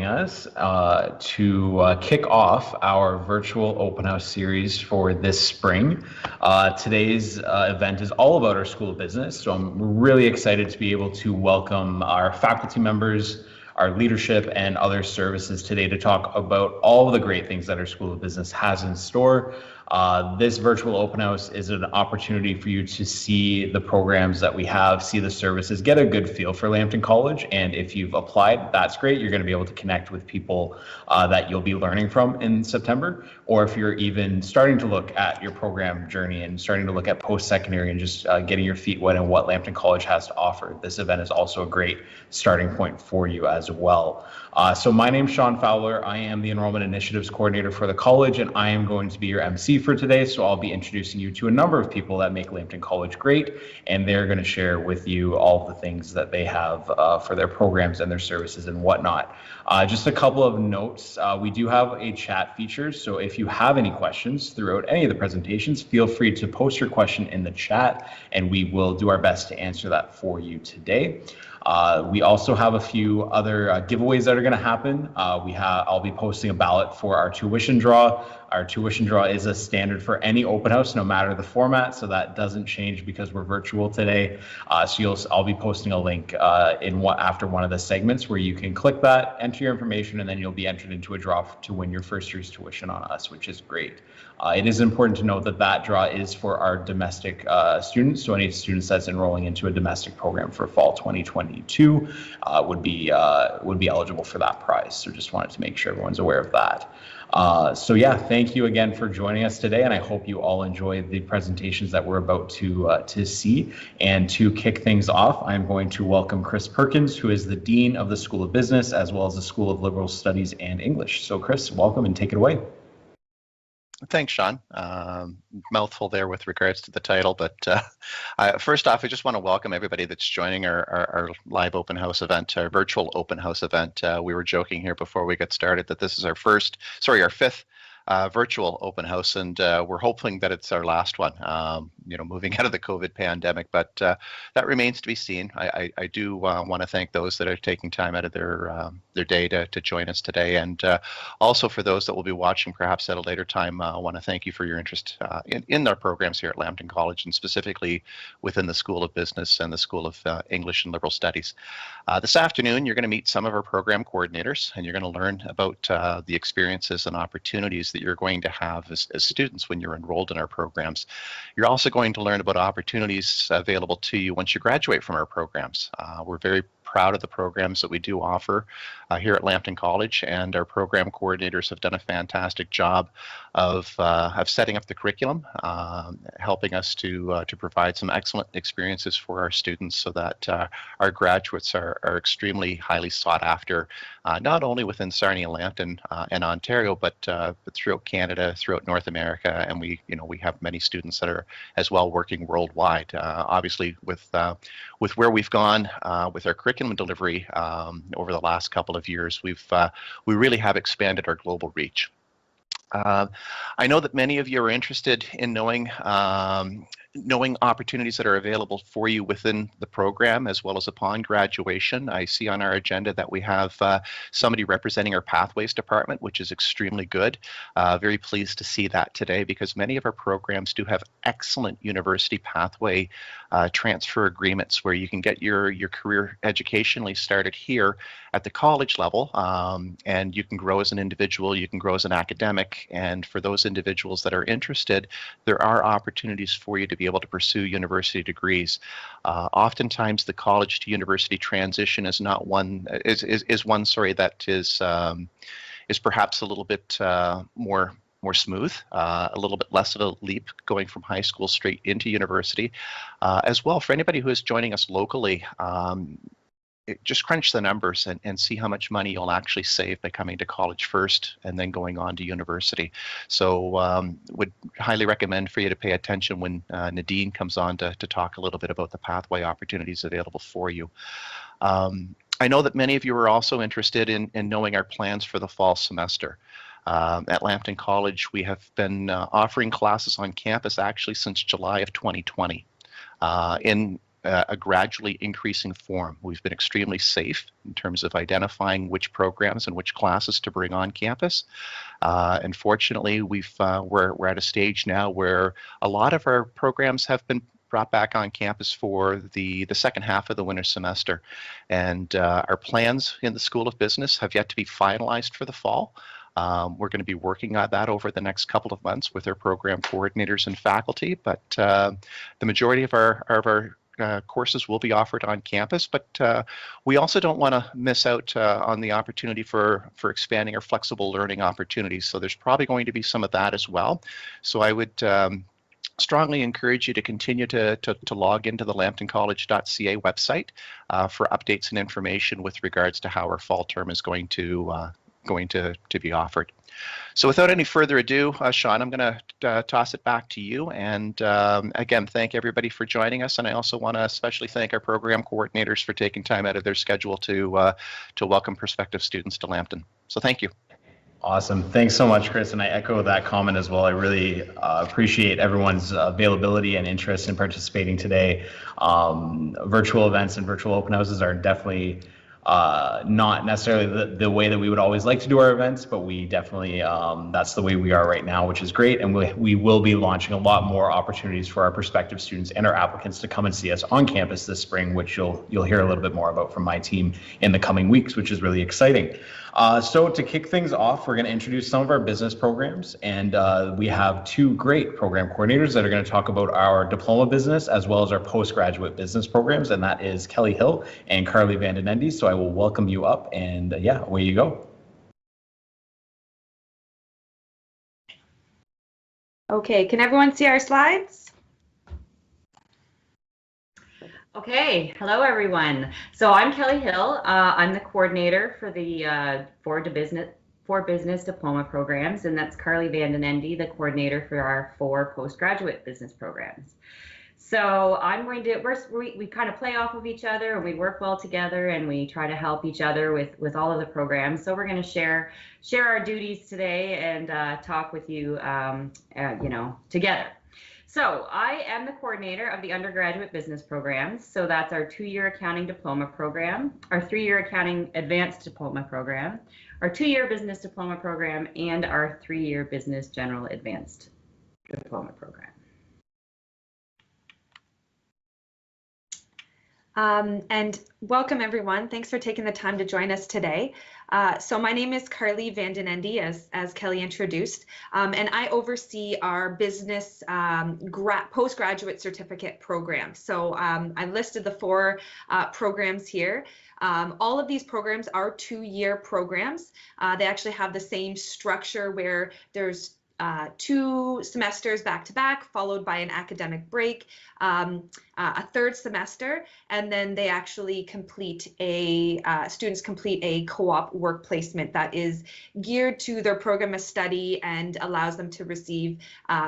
joining us to kick off our virtual open house series for this spring. Today's event is all about our School of Business, so I'm really excited to be able to welcome our faculty members, our leadership, and other services today to talk about all of the great things that our School of Business has in store. This virtual open house is an opportunity for you to see the programs that we have, see the services, get a good feel for Lambton College. And if you've applied, that's great. You're going to be able to connect with people that you'll be learning from in September. Or if you're even starting to look at your program journey and starting to look at post-secondary and just getting your feet wet in what Lambton College has to offer, this event is also a great starting point for you as well. So my name's Sean Fowler. I am the Enrollment Initiatives Coordinator for the college, and I am going to be your MC for today. So I'll be introducing you to a number of people that make Lambton College great, and they're going to share with you all of the things that they have for their programs and their services and whatnot. Just a couple of notes. We do have a chat feature, so if you have any questions throughout any of the presentations, feel free to post your question in the chat, and we will do our best to answer that for you today. We also have a few other giveaways that are going to happen. I'll be posting a ballot for our tuition draw. Our tuition draw is a standard for any open house, no matter the format, so that doesn't change because we're virtual today. I'll be posting a link after one of the segments where you can click that, enter your information, and then you'll be entered into a draw to win your first year's tuition on us, which is great. It is important to note that that draw is for our domestic students, so any students that's enrolling into a domestic program for fall 2022 would be eligible for that prize. So just wanted to make sure everyone's aware of that. So yeah, thank you again for joining us today, and I hope you all enjoy the presentations that we're about to see. And to kick things off, I'm going to welcome Chris Perkins, who is the Dean of the School of Business, as well as the School of Liberal Studies and English. So Chris, welcome and take it away. Thanks, Sean. Mouthful there with regards to the title, but first off, I just want to welcome everybody that's joining our live open house event, our virtual open house event. We were joking here before we got started that this is our fifth virtual open house, and we're hoping that it's our last one, moving out of the COVID pandemic, but that remains to be seen. I do want to thank those that are taking time out of their day to join us today, and also for those that will be watching perhaps at a later time. I want to thank you for your interest in our programs here at Lambton College, and specifically within the School of Business and the School of English and Liberal Studies. This afternoon, you're going to meet some of our program coordinators, and you're going to learn about the experiences and opportunities that you're going to have as students when you're enrolled in our programs. You're also going to learn about opportunities available to you once you graduate from our programs. We're very proud of the programs that we do offer here at Lambton College, and our program coordinators have done a fantastic job of setting up the curriculum, helping us to provide some excellent experiences for our students, so that our graduates are extremely highly sought after, not only within Sarnia, Lambton, and Ontario, but throughout Canada, throughout North America, and we have many students that are as well working worldwide. Obviously, with where we've gone with our curriculum delivery over the last couple of years, we really have expanded our global reach. I know that many of you are interested in knowing opportunities that are available for you within the program as well as upon graduation. I see on our agenda that we have somebody representing our Pathways Department, which is extremely good. Very pleased to see that today, because many of our programs do have excellent university pathway transfer agreements where you can get your career educationally started here at the college level, and you can grow as an individual, you can grow as an academic, and for those individuals that are interested, there are opportunities for you to be able to pursue university degrees. Oftentimes the college to university transition is not one that is perhaps a little bit more smooth, a little bit less of a leap going from high school straight into university. As well, for anybody who is joining us locally, just crunch the numbers and see how much money you'll actually save by coming to college first and then going on to university. So would highly recommend for you to pay attention when Nadine comes on to talk a little bit about the pathway opportunities available for you. I know that many of you are also interested in knowing our plans for the fall semester. At Lambton College, we have been offering classes on campus actually since July of 2020. a gradually increasing form. We've been extremely safe in terms of identifying which programs and which classes to bring on campus. And fortunately, we're at a stage now where a lot of our programs have been brought back on campus for the second half of the winter semester. And our plans in the School of Business have yet to be finalized for the fall. We're going to be working on that over the next couple of months with our program coordinators and faculty, but the majority of our courses will be offered on campus, but we also don't want to miss out on the opportunity for expanding our flexible learning opportunities. So there's probably going to be some of that as well. So I would strongly encourage you to continue to log into the lambtoncollege.ca website for updates and information with regards to how our fall term is going to be offered. So without any further ado, Sean, I'm going to toss it back to you. And again, thank everybody for joining us. And I also want to especially thank our program coordinators for taking time out of their schedule to welcome prospective students to Lambton. So thank you. Awesome. Thanks so much, Chris. And I echo that comment as well. I really appreciate everyone's availability and interest in participating today. Virtual events and virtual open houses are definitely not necessarily the way that we would always like to do our events, but we definitely, that's the way we are right now, which is great. And we will be launching a lot more opportunities for our prospective students and our applicants to come and see us on campus this spring, which you'll hear a little bit more about from my team in the coming weeks, which is really exciting. So to kick things off, we're going to introduce some of our business programs, and we have two great program coordinators that are going to talk about our diploma business as well as our postgraduate business programs, and that is Kelly Hill and Carly Vandenendy. So I will welcome you up, and yeah, away you go. Okay, can everyone see our slides? Okay, hello everyone. So I'm Kelly Hill. I'm the coordinator for the four business diploma programs, and that's Carly Vandenendy, the coordinator for our 4 postgraduate business programs. So I'm going to, we kind of play off of each other, and we work well together, and we try to help each other with all of the programs. So we're going to share our duties today and talk with you, together. So I am the coordinator of the undergraduate business programs. So that's our 2-year accounting diploma program, our 3-year accounting advanced diploma program, our 2-year business diploma program, and our 3-year business general advanced diploma program. And welcome everyone. Thanks for taking the time to join us today. So my name is Carly Vandenendy, as Kelly introduced, and I oversee our business postgraduate certificate program. So I listed the 4 programs here. All of these programs are 2-year programs. They actually have the same structure where there's 2 semesters back to back, followed by an academic break, a 3rd semester, and then they actually students complete a co-op work placement that is geared to their program of study and allows them to receive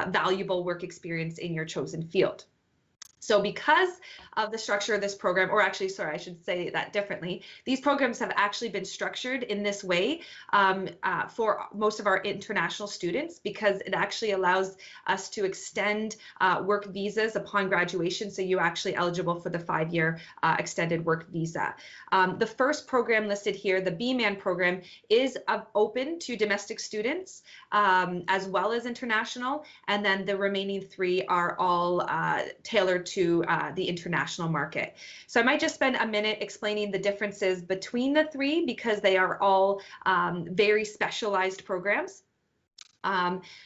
valuable work experience in your chosen field. So because of the structure of this program, or actually, sorry, I should say that differently, these programs have actually been structured in this way for most of our international students, because it actually allows us to extend work visas upon graduation. So you're actually eligible for the 5-year extended work visa. The first program listed here, the Bma program, is open to domestic students as well as international, and then the remaining 3 are all tailored to the international market. So I might just spend a minute explaining the differences between the 3, because they are all very specialized programs.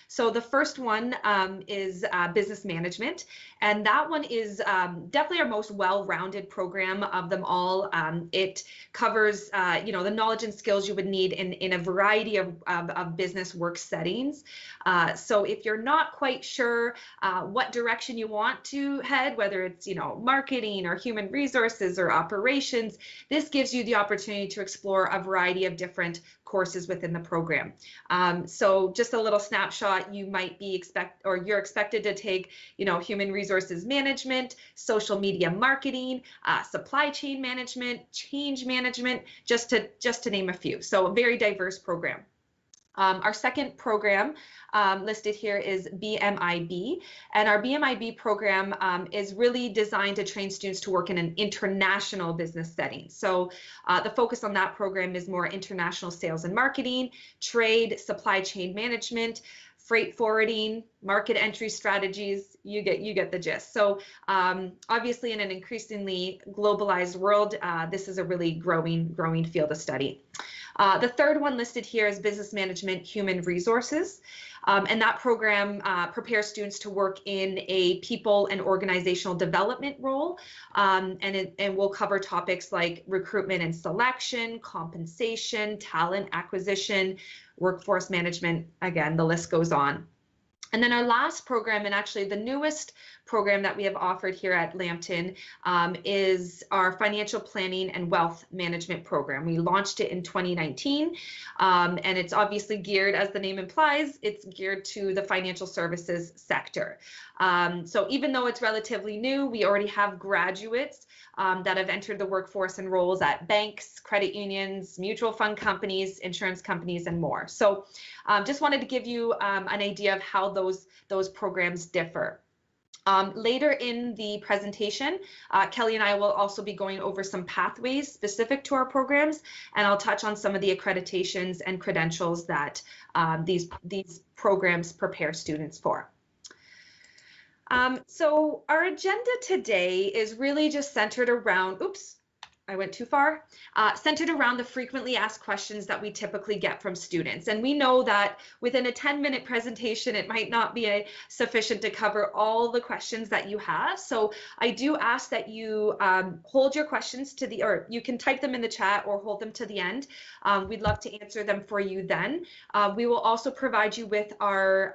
So the first one is business management, and that one is definitely our most well-rounded program of them all. It covers the knowledge and skills you would need in a variety of business work settings. So if you're not quite sure what direction you want to head, whether it's marketing or human resources or operations, this gives you the opportunity to explore a variety of different courses within the program. So just a little snapshot, you might be you're expected to take, human resources management, social media marketing, supply chain management, change management, just to name a few. So a very diverse program. Our second program listed here is Bmib, and our Bmib program is really designed to train students to work in an international business setting. So the focus on that program is more international sales and marketing, trade, supply chain management, freight forwarding, market entry strategies. You get the gist. So obviously, in an increasingly globalized world, this is a really growing field of study. The third one listed here is Business Management Human Resources, and that program prepares students to work in a people and organizational development role, and will cover topics like recruitment and selection, compensation, talent acquisition, workforce management. Again, the list goes on. And then our last program, and actually the newest program that we have offered here at Lambton, is our Financial Planning and Wealth Management program. We launched it in 2019, and it's obviously geared, as the name implies, it's geared to the financial services sector. So even though it's relatively new, we already have graduates that have entered the workforce and roles at banks, credit unions, mutual fund companies, insurance companies, and more. So just wanted to give you an idea of how those programs differ. Later in the presentation, Kelly and I will also be going over some pathways specific to our programs, and I'll touch on some of the accreditations and credentials that these programs prepare students for. So our agenda today is really just centered around, oops, I went too far, centered around the frequently asked questions that we typically get from students. And we know that within a 10-minute presentation, it might not be sufficient to cover all the questions that you have. So I do ask that you hold your questions to the, or you can type them in the chat or hold them to the end. We'd love to answer them for you then. We will also provide you with our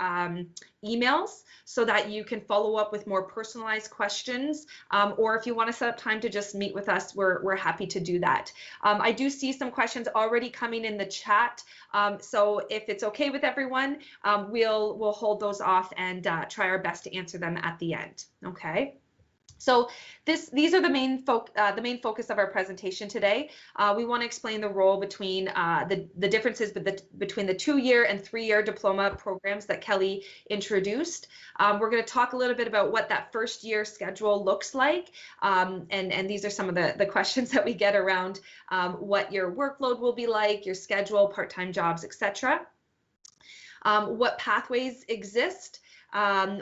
emails so that you can follow up with more personalized questions, or if you want to set up time to just meet with us, we're happy to do that. I do see some questions already coming in the chat, so if it's okay with everyone, we'll hold those off and try our best to answer them at the end. Okay. So these are the main focus of our presentation today. We want to explain the role between the differences between the 2-year and 3-year diploma programs that Kelly introduced. We're going to talk a little bit about what that first year schedule looks like, and these are some of the questions that we get around what your workload will be like, your schedule, part-time jobs, etc. What pathways exist.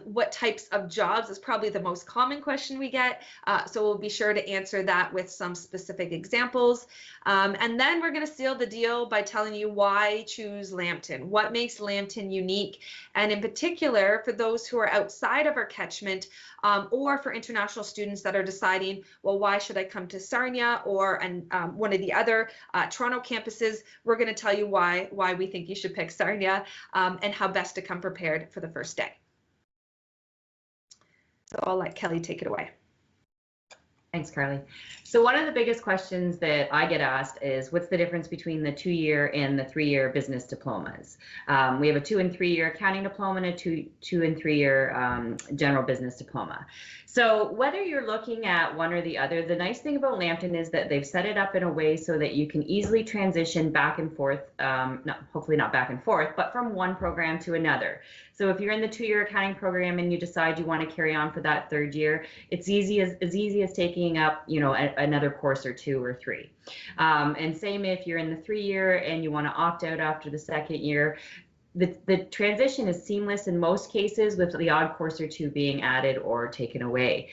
What types of jobs is probably the most common question we get, so we'll be sure to answer that with some specific examples. And then we're going to seal the deal by telling you why choose Lambton, what makes Lambton unique, and in particular for those who are outside of our catchment, or for international students that are deciding, well, why should I come to Sarnia or one of the other Toronto campuses? We're going to tell you why we think you should pick Sarnia, and how best to come prepared for the first day. So I'll let Kelly take it away. Thanks, Carly. So one of the biggest questions that I get asked is, what's the difference between the 2-year and the 3-year business diplomas? We have a 2- and 3-year accounting diploma and a 2- and 3-year general business diploma. So whether you're looking at one or the other, the nice thing about Lambton is that they've set it up in a way so that you can easily transition back and forth, hopefully not back and forth, but from one program to another. So if you're in the 2-year accounting program and you decide you want to carry on for that 3rd year, it's as easy as taking up, another course or 2 or 3. And same if you're in the 3-year and you want to opt out after the 2nd year. The transition is seamless in most cases, with the odd course or 2 being added or taken away.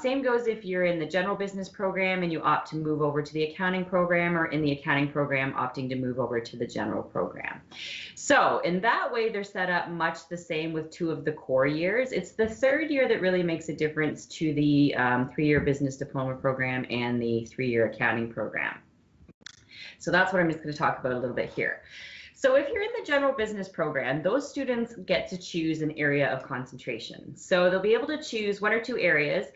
Same goes if you're in the general business program and you opt to move over to the accounting program, or in the accounting program opting to move over to the general program. So in that way, they're set up much the same with 2 of the core years. It's the 3rd year that really makes a difference to the 3-year business diploma program and the 3-year accounting program. So that's what I'm just going to talk about a little bit here. So if you're in the general business program, those students get to choose an area of concentration. So they'll be able to choose 1 or 2 areas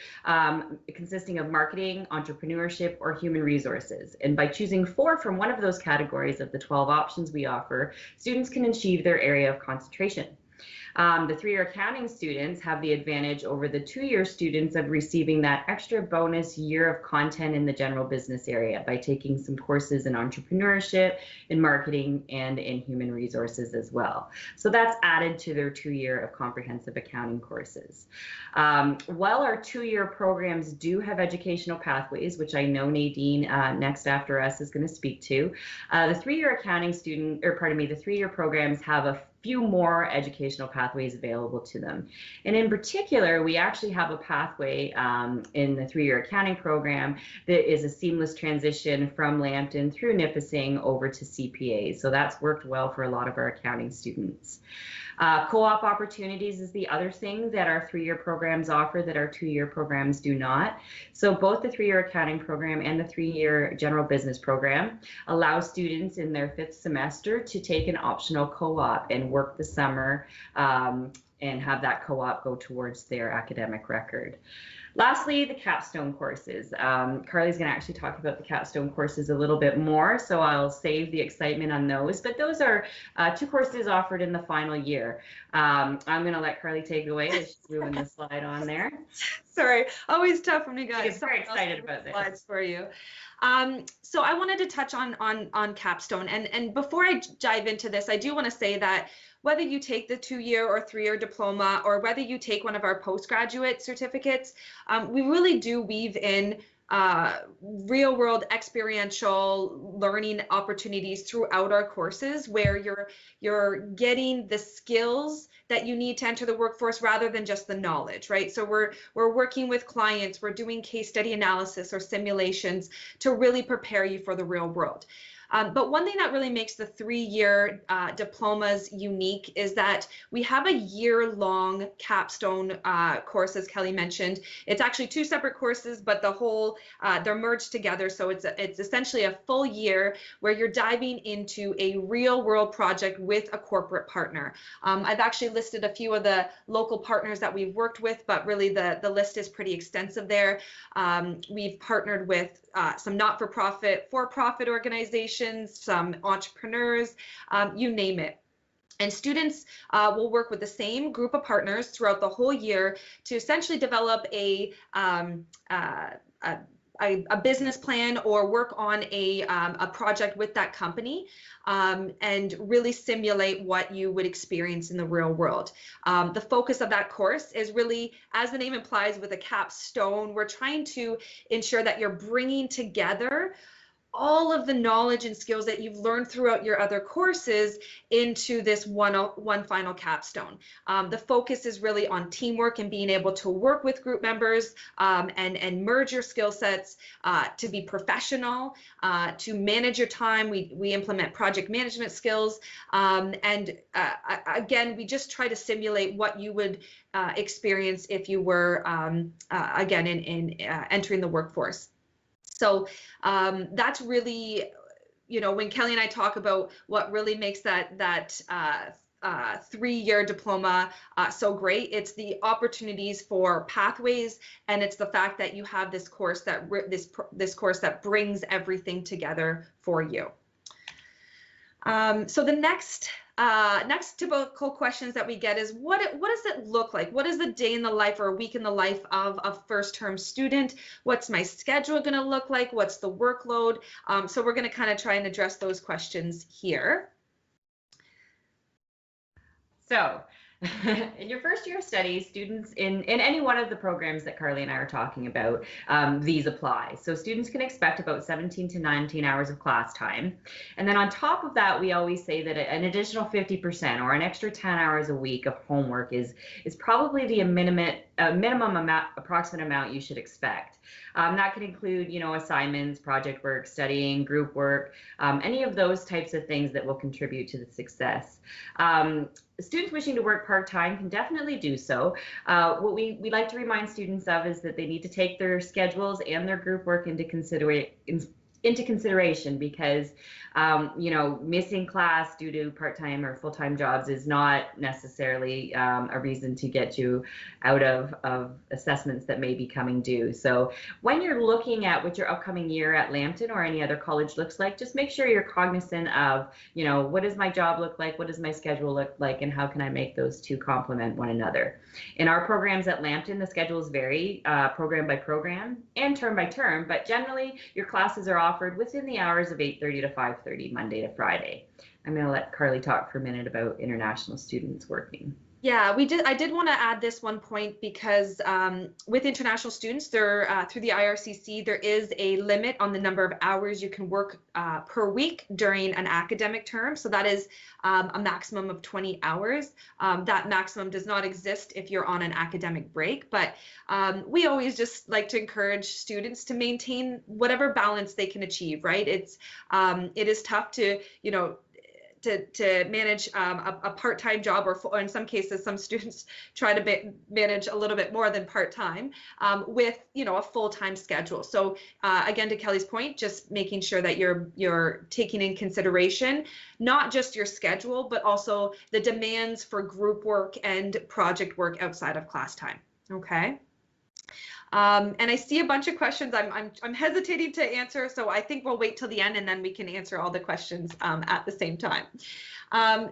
consisting of marketing, entrepreneurship, or human resources. And by choosing 4 from one of those categories of the 12 options we offer, students can achieve their area of concentration. The 3-year accounting students have the advantage over the 2-year students of receiving that extra bonus year of content in the general business area by taking some courses in entrepreneurship, in marketing, and in human resources as well. So that's added to their 2-year of comprehensive accounting courses. While our 2-year programs do have educational pathways, which I know Nadine next after us is going to speak to, the 3-year accounting student, or pardon me, the 3-year programs have a few more educational pathways available to them. And in particular, we actually have a pathway in the 3-year accounting program that is a seamless transition from Lambton through Nipissing over to CPA. So that's worked well for a lot of our accounting students. Co-op opportunities is the other thing that our 3-year programs offer that our 2-year programs do not. So both the 3-year accounting program and the 3-year general business program allow students in their 5th semester to take an optional co-op and work the summer and have that co-op go towards their academic record. Lastly, the Capstone courses. Carly's going to actually talk about the Capstone courses a little bit more, so I'll save the excitement on those. But those are 2 courses offered in the final year. I'm going to let Carly take it away. She's moving the slide on there. Sorry, always tough when we got She's very excited about this. Slides for you. So I wanted to touch on Capstone, and before I dive into this, I do want to say that whether you take the 2-year or 3-year diploma, or whether you take one of our postgraduate certificates, we really do weave in real world experiential learning opportunities throughout our courses, where you're getting the skills that you need to enter the workforce rather than just the knowledge, right? So we're working with clients, we're doing case study analysis or simulations to really prepare you for the real world. But one thing that really makes the 3-year diplomas unique is that we have a year-long capstone course, as Kelly mentioned. It's actually 2 separate courses, but the whole they're merged together. So it's essentially a full year where you're diving into a real-world project with a corporate partner. I've actually listed a few of the local partners that we've worked with, but really the list is pretty extensive there. We've partnered with some not-for-profit, for-profit organizations, some entrepreneurs, you name it. And students will work with the same group of partners throughout the whole year to essentially develop a business plan or work on a project with that company and really simulate what you would experience in the real world. The focus of that course is really, as the name implies, with a capstone, we're trying to ensure that you're bringing together all of the knowledge and skills that you've learned throughout your other courses into this one final capstone. The focus is really on teamwork and being able to work with group members and merge your skill sets to be professional, to manage your time. We implement project management skills. Again, we just try to simulate what you would experience if you were, again, in entering the workforce. So that's really, when Kelly and I talk about what really makes that 3-year diploma so great, it's the opportunities for pathways, and it's the fact that you have this course that this course that brings everything together for you. So the next typical questions that we get is what does it look like? What is the day in the life or a week in the life of a first-term student? What's my schedule going to look like? What's the workload? So we're going to kind of try and address those questions here. So in your first year of study, students in any one of the programs that Carly and I are talking about, these apply. So students can expect about 17 to 19 hours of class time. And then on top of that, we always say that an additional 50% or an extra 10 hours a week of homework is probably the approximate amount you should expect. That could include, assignments, project work, studying, group work, any of those types of things that will contribute to the success. Students wishing to work part-time can definitely do so. What we like to remind students of is that they need to take their schedules and their group work into into consideration, because you know, missing class due to part-time or full-time jobs is not necessarily a reason to get you out of assessments that may be coming due. So when you're looking at what your upcoming year at Lambton or any other college looks like, just make sure you're cognizant of, you know, what does my job look like, what does my schedule look like, and how can I make those two complement one another. In our programs at Lambton, the schedules vary program by program and term by term, but generally your classes are offered within the hours of 8:30 to 5:30, Monday to Friday. I'm going to let Carly talk for a minute about international students working. Yeah, I did want to add this one point, because with international students, they're through the IRCC, there is a limit on the number of hours you can work per week during an academic term. So that is a maximum of 20 hours. That maximum does not exist if you're on an academic break, but we always just like to encourage students to maintain whatever balance they can achieve, right? It is tough to, you know, to manage a part-time job, or in some cases, some students try to manage a little bit more than part-time with, you know, a full-time schedule. So again, to Kelly's point, just making sure that you're taking in consideration not just your schedule, but also the demands for group work and project work outside of class time. Okay. And I see a bunch of questions I'm hesitating to answer, so I think we'll wait till the end and then we can answer all the questions at the same time.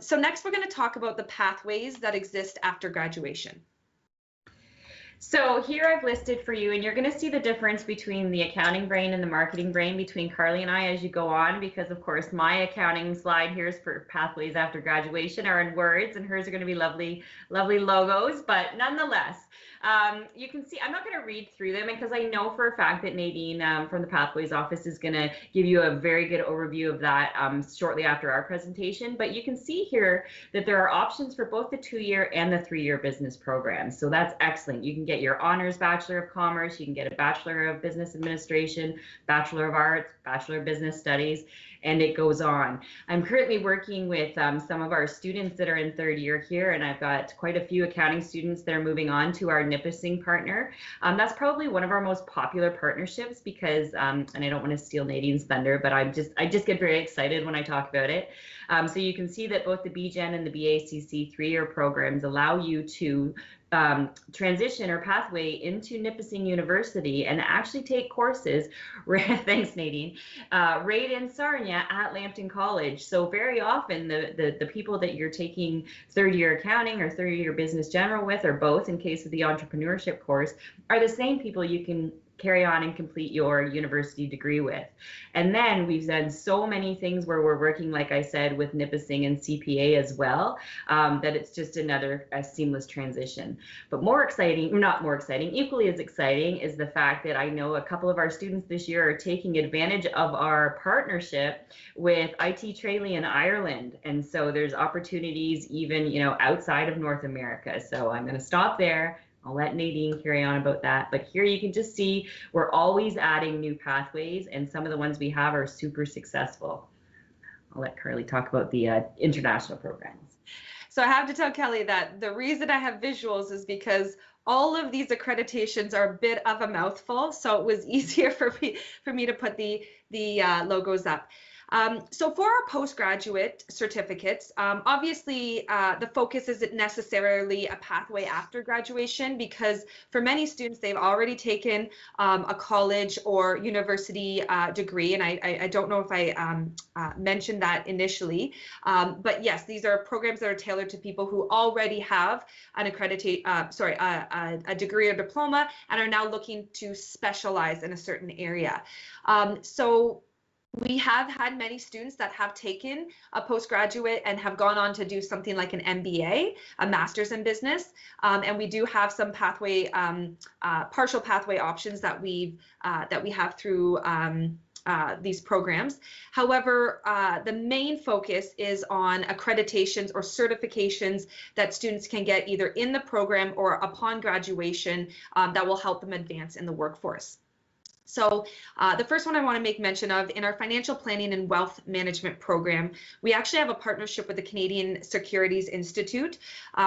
So next we're going to talk about the pathways that exist after graduation. So here I've listed for you, and you're going to see the difference between the accounting brain and the marketing brain between Carly and I as you go on, because of course my accounting slide here is for pathways after graduation are in words, and hers are going to be lovely logos, but nonetheless, you can see, I'm not going to read through them because I know for a fact that Nadine from the Pathways office is going to give you a very good overview of that shortly after our presentation. But you can see here that there are options for both the 2-year and the 3-year business programs. So that's excellent. You can get your honors Bachelor of Commerce, you can get a Bachelor of Business Administration, Bachelor of Arts, Bachelor of Business Studies, and it goes on. I'm currently working with some of our students that are in 3rd year here, and I've got quite a few accounting students that are moving on to our Nipissing partner. That's probably one of our most popular partnerships because, and I don't want to steal Nadine's thunder, but I just get very excited when I talk about it. So you can see that both the BGen and the BACC 3-year programs allow you to transition or pathway into Nipissing University and actually take courses, thanks Nadine, right in Sarnia at Lambton College. So very often the people that you're taking 3rd year accounting or 3rd year business general with, or both in case of the entrepreneurship course, are the same people you can carry on and complete your university degree with. And then we've done so many things where we're working, like I said, with Nipissing and CPA as well, that it's just another seamless transition. But more exciting, not more exciting, equally as exciting is the fact that I know a couple of our students this year are taking advantage of our partnership with IT Tralee in Ireland. And so there's opportunities even, you know, outside of North America. So I'm going to stop there. I'll let Nadine carry on about that. But here you can just see we're always adding new pathways, and some of the ones we have are super successful. I'll let Carly talk about the international programs. So I have to tell Kelly that the reason I have visuals is because all of these accreditations are a bit of a mouthful, so it was easier for me to put the logos up. So for our postgraduate certificates, obviously the focus isn't necessarily a pathway after graduation, because for many students, they've already taken a college or university degree. And I don't know if I mentioned that initially, but yes, these are programs that are tailored to people who already have an a degree or diploma and are now looking to specialize in a certain area. So we have had many students that have taken a postgraduate and have gone on to do something like an MBA, a master's in business, and we do have some pathway, partial pathway options that we have through these programs. However, the main focus is on accreditations or certifications that students can get either in the program or upon graduation that will help them advance in the workforce. So the first one I want to make mention of, in our financial planning and wealth management program, we actually have a partnership with the Canadian Securities Institute,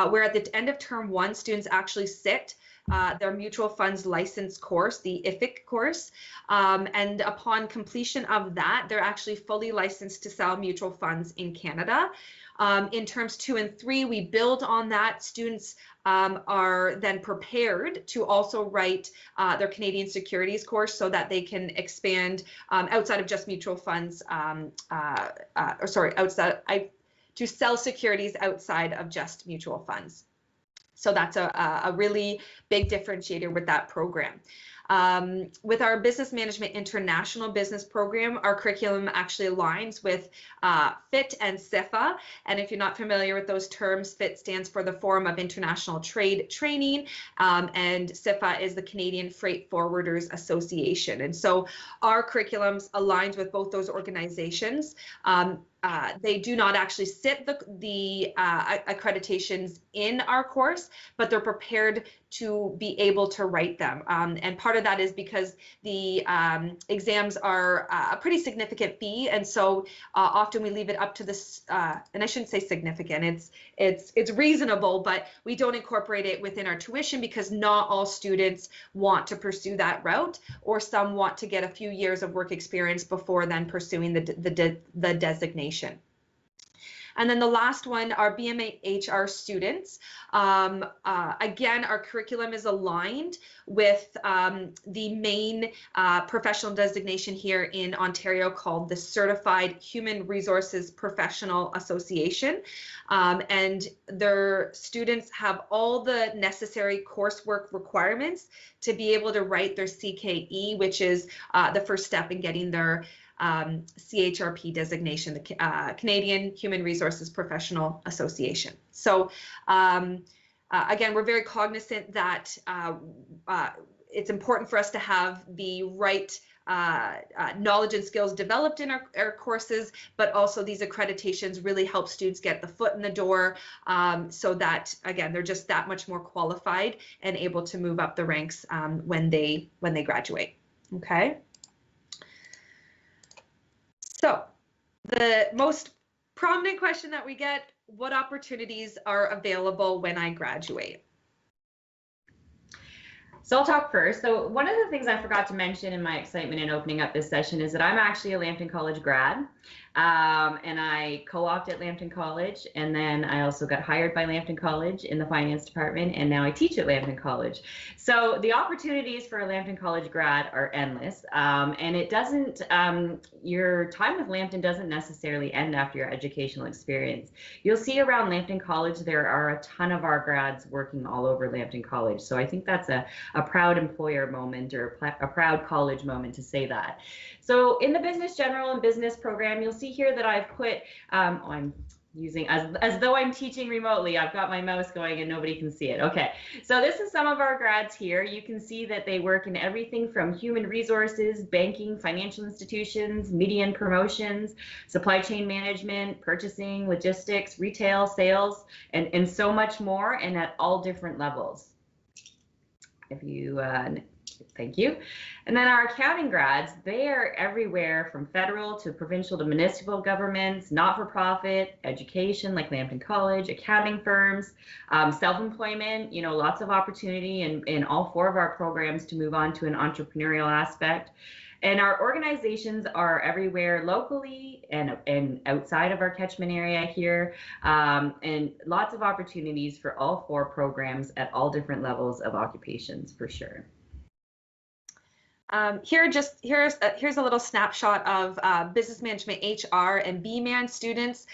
where at the end of term 1, students actually sit their mutual funds license course, the IFIC course. And upon completion of that, they're actually fully licensed to sell mutual funds in Canada. In terms 2 and 3, we build on that. Students are then prepared to also write their Canadian securities course so that they can expand outside of just mutual funds, to sell securities outside of just mutual funds. So that's a really big differentiator with that program. With our Business Management International Business Program, our curriculum actually aligns with FIT and SIFA. And if you're not familiar with those terms, FIT stands for the Forum of International Trade Training, and SIFA is the Canadian Freight Forwarders Association. And so our curriculums aligns with both those organizations. They do not actually sit the accreditations in our course, but they're prepared to be able to write them. And part of that is because the exams are a pretty significant fee, and so often we leave it up to this. And I shouldn't say significant; it's reasonable, but we don't incorporate it within our tuition because not all students want to pursue that route, or some want to get a few years of work experience before then pursuing the designation. And then the last one, our Bma Hr Students. Again, our curriculum is aligned with the main professional designation here in Ontario called the Certified Human Resources Professional Association. And their students have all the necessary coursework requirements to be able to write their CKE, which is the first step in getting their CHRP designation, the Canadian Human Resources Professional Association. So again, we're very cognizant that it's important for us to have the right knowledge and skills developed in our courses, but also these accreditations really help students get the foot in the door, so that, again, they're just that much more qualified and able to move up the ranks when they graduate. Okay. So the most prominent question that we get, what opportunities are available when I graduate? So I'll talk first. So one of the things I forgot to mention in my excitement in opening up this session is that I'm actually a Lambton College grad. And I co-opted at Lambton College, and then I also got hired by Lambton College in the finance department, and now I teach at Lambton College. So the opportunities for a Lambton College grad are endless, and it doesn't, your time with Lambton doesn't necessarily end after your educational experience. You'll see around Lambton College there are a ton of our grads working all over Lambton College. So I think that's a proud employer moment, or a proud college moment to say that. So in the Business General and Business program, you'll see here that I've put, I'm using, as though I'm teaching remotely, I've got my mouse going and nobody can see it. Okay, so this is some of our grads here. You can see that they work in everything from human resources, banking, financial institutions, media and promotions, supply chain management, purchasing, logistics, retail, sales, and so much more, and at all different levels. If you, thank you. And then our accounting grads, they are everywhere from federal to provincial to municipal governments, not-for-profit, education like Lambton College, accounting firms, self-employment, you know, lots of opportunity in all 4 of our programs to move on to an entrepreneurial aspect. And our organizations are everywhere locally and outside of our catchment area here, and lots of opportunities for all 4 programs at all different levels of occupations for sure. Here's a little snapshot of Business Management HR and BMAN students.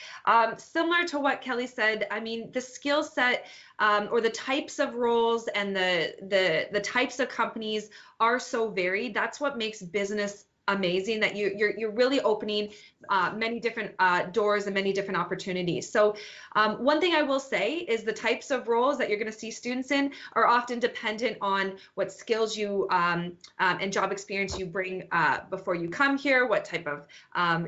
Similar to what Kelly said, I mean, the skill set or the types of roles and the types of companies are so varied. That's what makes business amazing, that you're really opening many different doors and many different opportunities. So one thing I will say is the types of roles that you're going to see students in are often dependent on what skills you and job experience you bring before you come here, what type of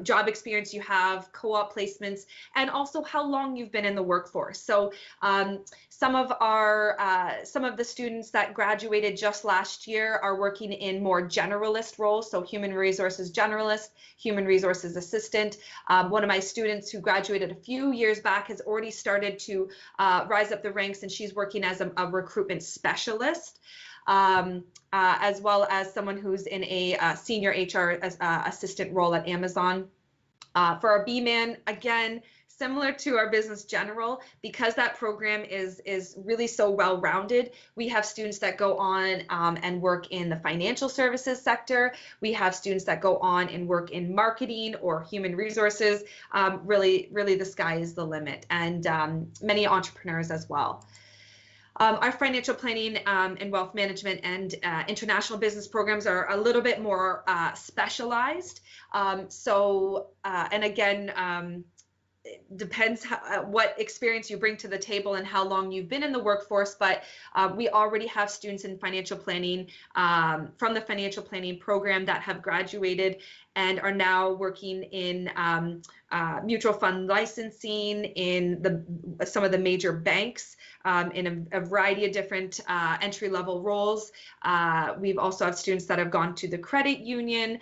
job experience you have, co-op placements, and also how long you've been in the workforce. So some of the students that graduated just last year are working in more generalist roles, so human resources generalist, human resources assistant. One of my students who graduated a few years back has already started to rise up the ranks, and she's working as a recruitment specialist, as well as someone who's in a senior HR assistant role at Amazon. For our BMAN, again, similar to our business general, because that program is really so well-rounded, we have students that go on and work in the financial services sector. We have students that go on and work in marketing or human resources. Really, the sky is the limit, and many entrepreneurs as well. Our financial planning and wealth management and international business programs are a little bit more specialized. And again, it depends what experience you bring to the table and how long you've been in the workforce, but we already have students in financial planning from the financial planning program that have graduated and are now working in mutual fund licensing in some of the major banks in a variety of different entry-level roles. We've also have students that have gone to the credit union,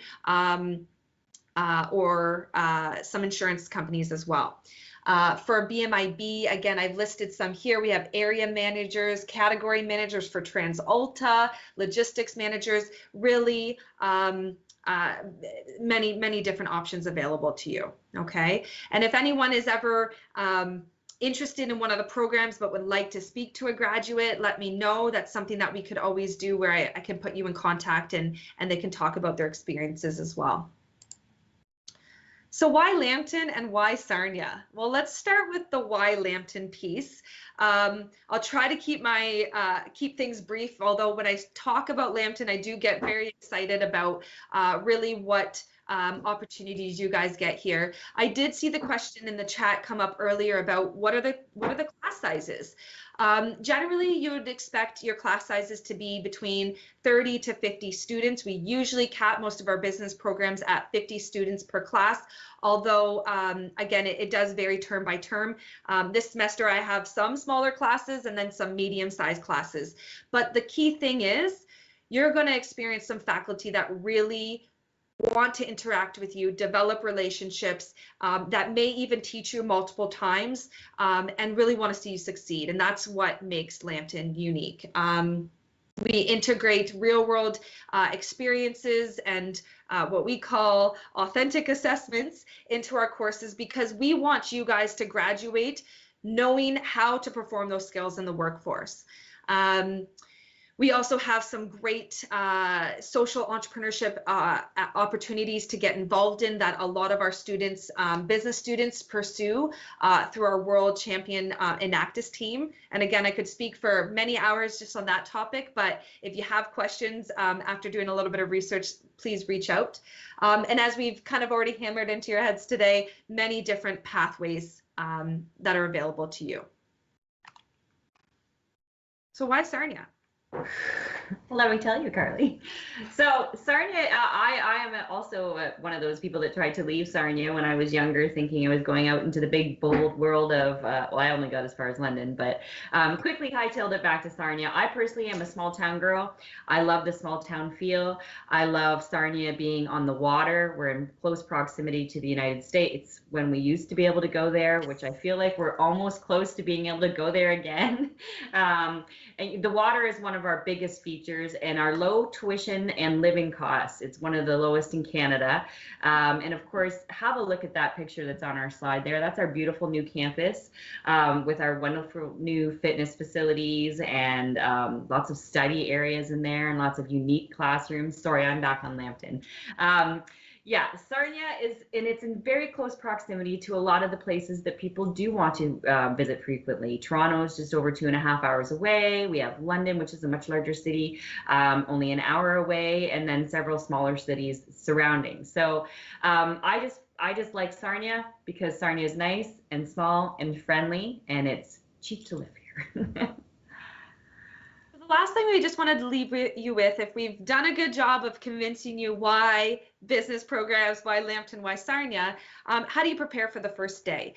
or some insurance companies as well. For Bmib, again, I've listed some here. We have area managers, category managers for TransAlta, logistics managers, really many different options available to you, okay? And if anyone is ever interested in one of the programs but would like to speak to a graduate, let me know. That's something that we could always do, where I can put you in contact and they can talk about their experiences as well. So why Lambton and why Sarnia? Well, let's start with the why Lambton piece. I'll try to keep things brief, although when I talk about Lambton, I do get very excited about really what opportunities you guys get here. I did see the question in the chat come up earlier about what are the class sizes. Generally, you would expect your class sizes to be between 30 to 50 students. We usually cap most of our business programs at 50 students per class, although, again, it does vary term by term. This semester, I have some smaller classes and then some medium-sized classes. But the key thing is you're going to experience some faculty that really want to interact with you, develop relationships, that may even teach you multiple times, and really want to see you succeed. And that's what makes Lambton unique. We integrate real-world experiences and what we call authentic assessments into our courses, because we want you guys to graduate knowing how to perform those skills in the workforce. We also have some great social entrepreneurship opportunities to get involved in that a lot of our students, business students, pursue through our World Champion Enactus team. And again, I could speak for many hours just on that topic, but if you have questions after doing a little bit of research, please reach out. And as we've kind of already hammered into your heads today, many different pathways that are available to you. So why Sarnia? Let me tell you, Carly. So Sarnia, I am also one of those people that tried to leave Sarnia when I was younger, thinking I was going out into the big, bold world of, well, I only got as far as London, but quickly hightailed it back to Sarnia. I personally am a small town girl. I love the small town feel. I love Sarnia being on the water. We're in close proximity to the United States when we used to be able to go there, which I feel like we're almost close to being able to go there again. And the water is one of our biggest features, and our low tuition and living costs. It's one of the lowest in Canada. And of course, have a look at that picture that's on our slide there. That's our beautiful new campus with our wonderful new fitness facilities and lots of study areas in there and lots of unique classrooms. Sorry, I'm back on Lambton. Yeah, Sarnia it's in very close proximity to a lot of the places that people do want to visit frequently. Toronto is just over 2.5 hours away. We have London, which is a much larger city, only an hour away, and then several smaller cities surrounding. So I just like Sarnia because Sarnia is nice and small and friendly, and it's cheap to live here. The last thing we just wanted to leave you with, if we've done a good job of convincing you why business programs, why Lambton, why Sarnia, how do you prepare for the first day?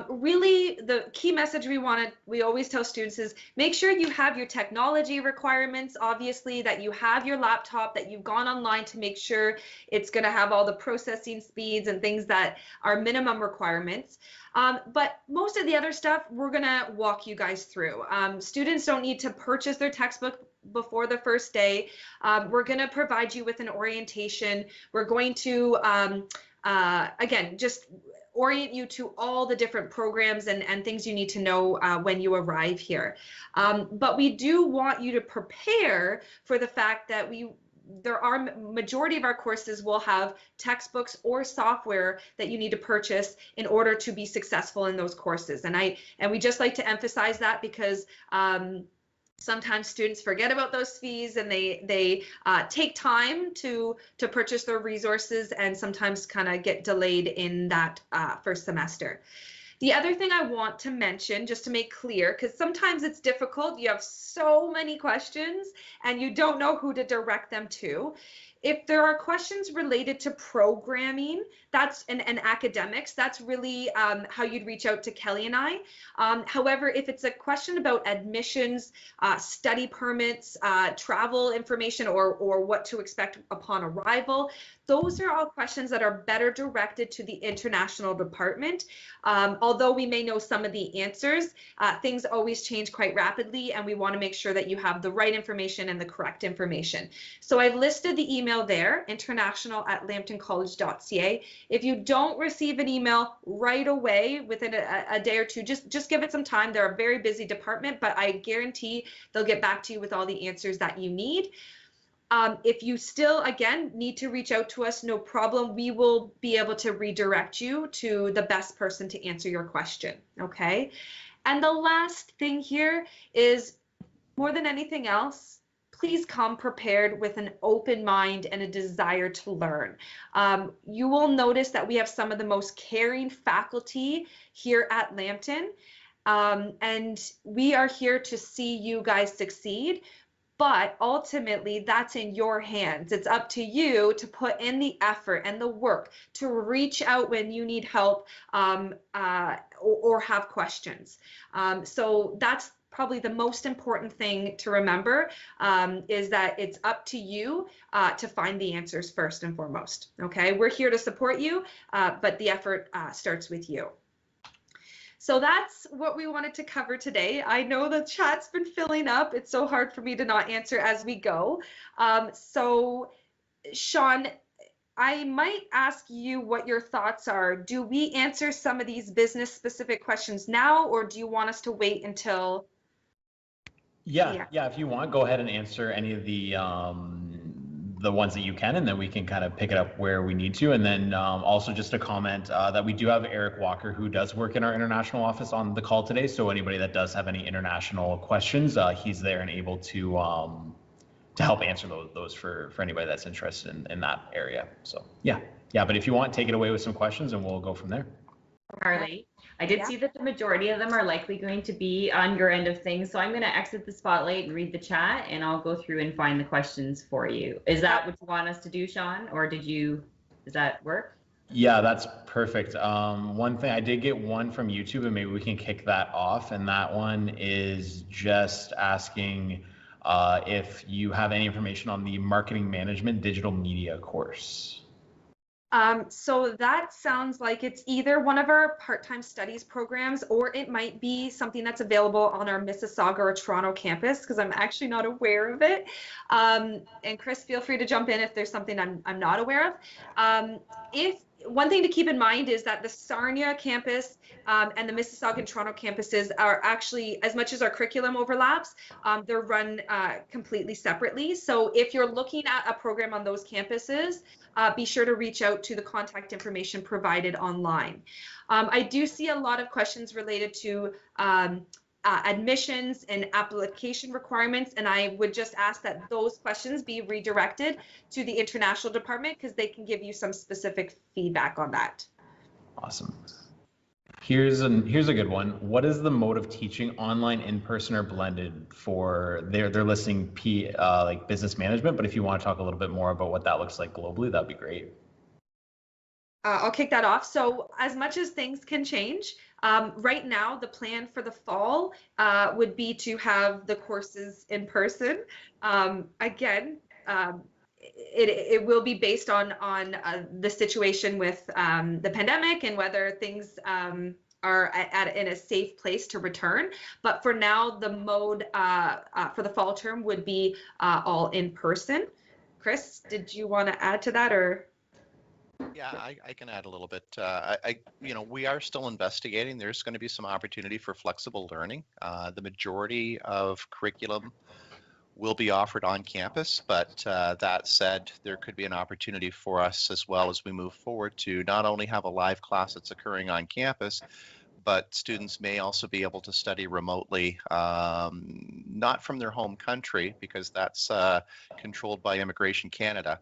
Really, the key message we always tell students is make sure you have your technology requirements, obviously, that you have your laptop, that you've gone online to make sure it's going to have all the processing speeds and things that are minimum requirements. But most of the other stuff, we're going to walk you guys through. Students don't need to purchase their textbook before the first day. We're going to provide you with an orientation. We're going to, again, just orient you to all the different programs and things you need to know when you arrive here. But we do want you to prepare for the fact that majority of our courses will have textbooks or software that you need to purchase in order to be successful in those courses. And we just like to emphasize that because sometimes students forget about those fees and they take time to purchase their resources and sometimes kind of get delayed in that first semester. The other thing I want to mention, just to make clear, because sometimes it's difficult, you have so many questions and you don't know who to direct them to. If there are questions related to programming, and academics, that's really how you'd reach out to Kelly and I. However, if it's a question about admissions, study permits, travel information, or what to expect upon arrival, those are all questions that are better directed to the international department. Although we may know some of the answers, things always change quite rapidly, and we want to make sure that you have the right information and the correct information. So I've listed the email there, international@lambtoncollege.ca. If you don't receive an email right away within a day or two, just give it some time. They're a very busy department, but I guarantee they'll get back to you with all the answers that you need. If you still, again, need to reach out to us, no problem. We will be able to redirect you to the best person to answer your question, okay? And the last thing here is, more than anything else, please come prepared with an open mind and a desire to learn. You will notice that we have some of the most caring faculty here at Lambton, and we are here to see you guys succeed. But ultimately, that's in your hands. It's up to you to put in the effort and the work to reach out when you need help or have questions. So that's probably the most important thing to remember, is that it's up to you to find the answers first and foremost. Okay, we're here to support you, but the effort starts with you. So that's what we wanted to cover today. I know the chat's been filling up. It's so hard for me to not answer as we go. So Sean, I might ask you what your thoughts are. Do we answer some of these business specific questions now, or do you want us to wait until? Yeah, if you want, go ahead and answer any of the ones that you can, and then we can kind of pick it up where we need to. And then also just a comment that we do have Eric Walker, who does work in our international office, on the call today. So anybody that does have any international questions, he's there and able to help answer those for anybody that's interested in that area. So yeah, but if you want, take it away with some questions and we'll go from there. Carly, I did see that the majority of them are likely going to be on your end of things. So I'm going to exit the spotlight and read the chat, and I'll go through and find the questions for you. Is that what you want us to do, Sean? Or does that work? Yeah, that's perfect. One thing, I did get one from YouTube, and maybe we can kick that off. And that one is just asking if you have any information on the Marketing Management Digital Media course. So that sounds like it's either one of our part-time studies programs, or it might be something that's available on our Mississauga or Toronto campus, because I'm actually not aware of it. And Chris, feel free to jump in if there's something I'm not aware of. One thing to keep in mind is that the Sarnia campus and the Mississauga and Toronto campuses are actually, as much as our curriculum overlaps, they're run completely separately. So if you're looking at a program on those campuses, be sure to reach out to the contact information provided online. I do see a lot of questions related to admissions and application requirements, and I would just ask that those questions be redirected to the international department, because they can give you some specific feedback on that. Awesome. Here's a good one. What is the mode of teaching, online, in person, or blended? For they're listing like business management, but if you want to talk a little bit more about what that looks like globally, that'd be great. I'll kick that off. So as much as things can change, right now the plan for the fall would be to have the courses in person. Again, it will be based on the situation with the pandemic and whether things are in a safe place to return. But for now, the mode for the fall term would be all in person. Chris, did you want to add to that, or? Yeah, I can add a little bit. We are still investigating. There's going to be some opportunity for flexible learning. The majority of curriculum will be offered on campus, but that said, there could be an opportunity for us as well as we move forward to not only have a live class that's occurring on campus, but students may also be able to study remotely, not from their home country, because that's controlled by Immigration Canada.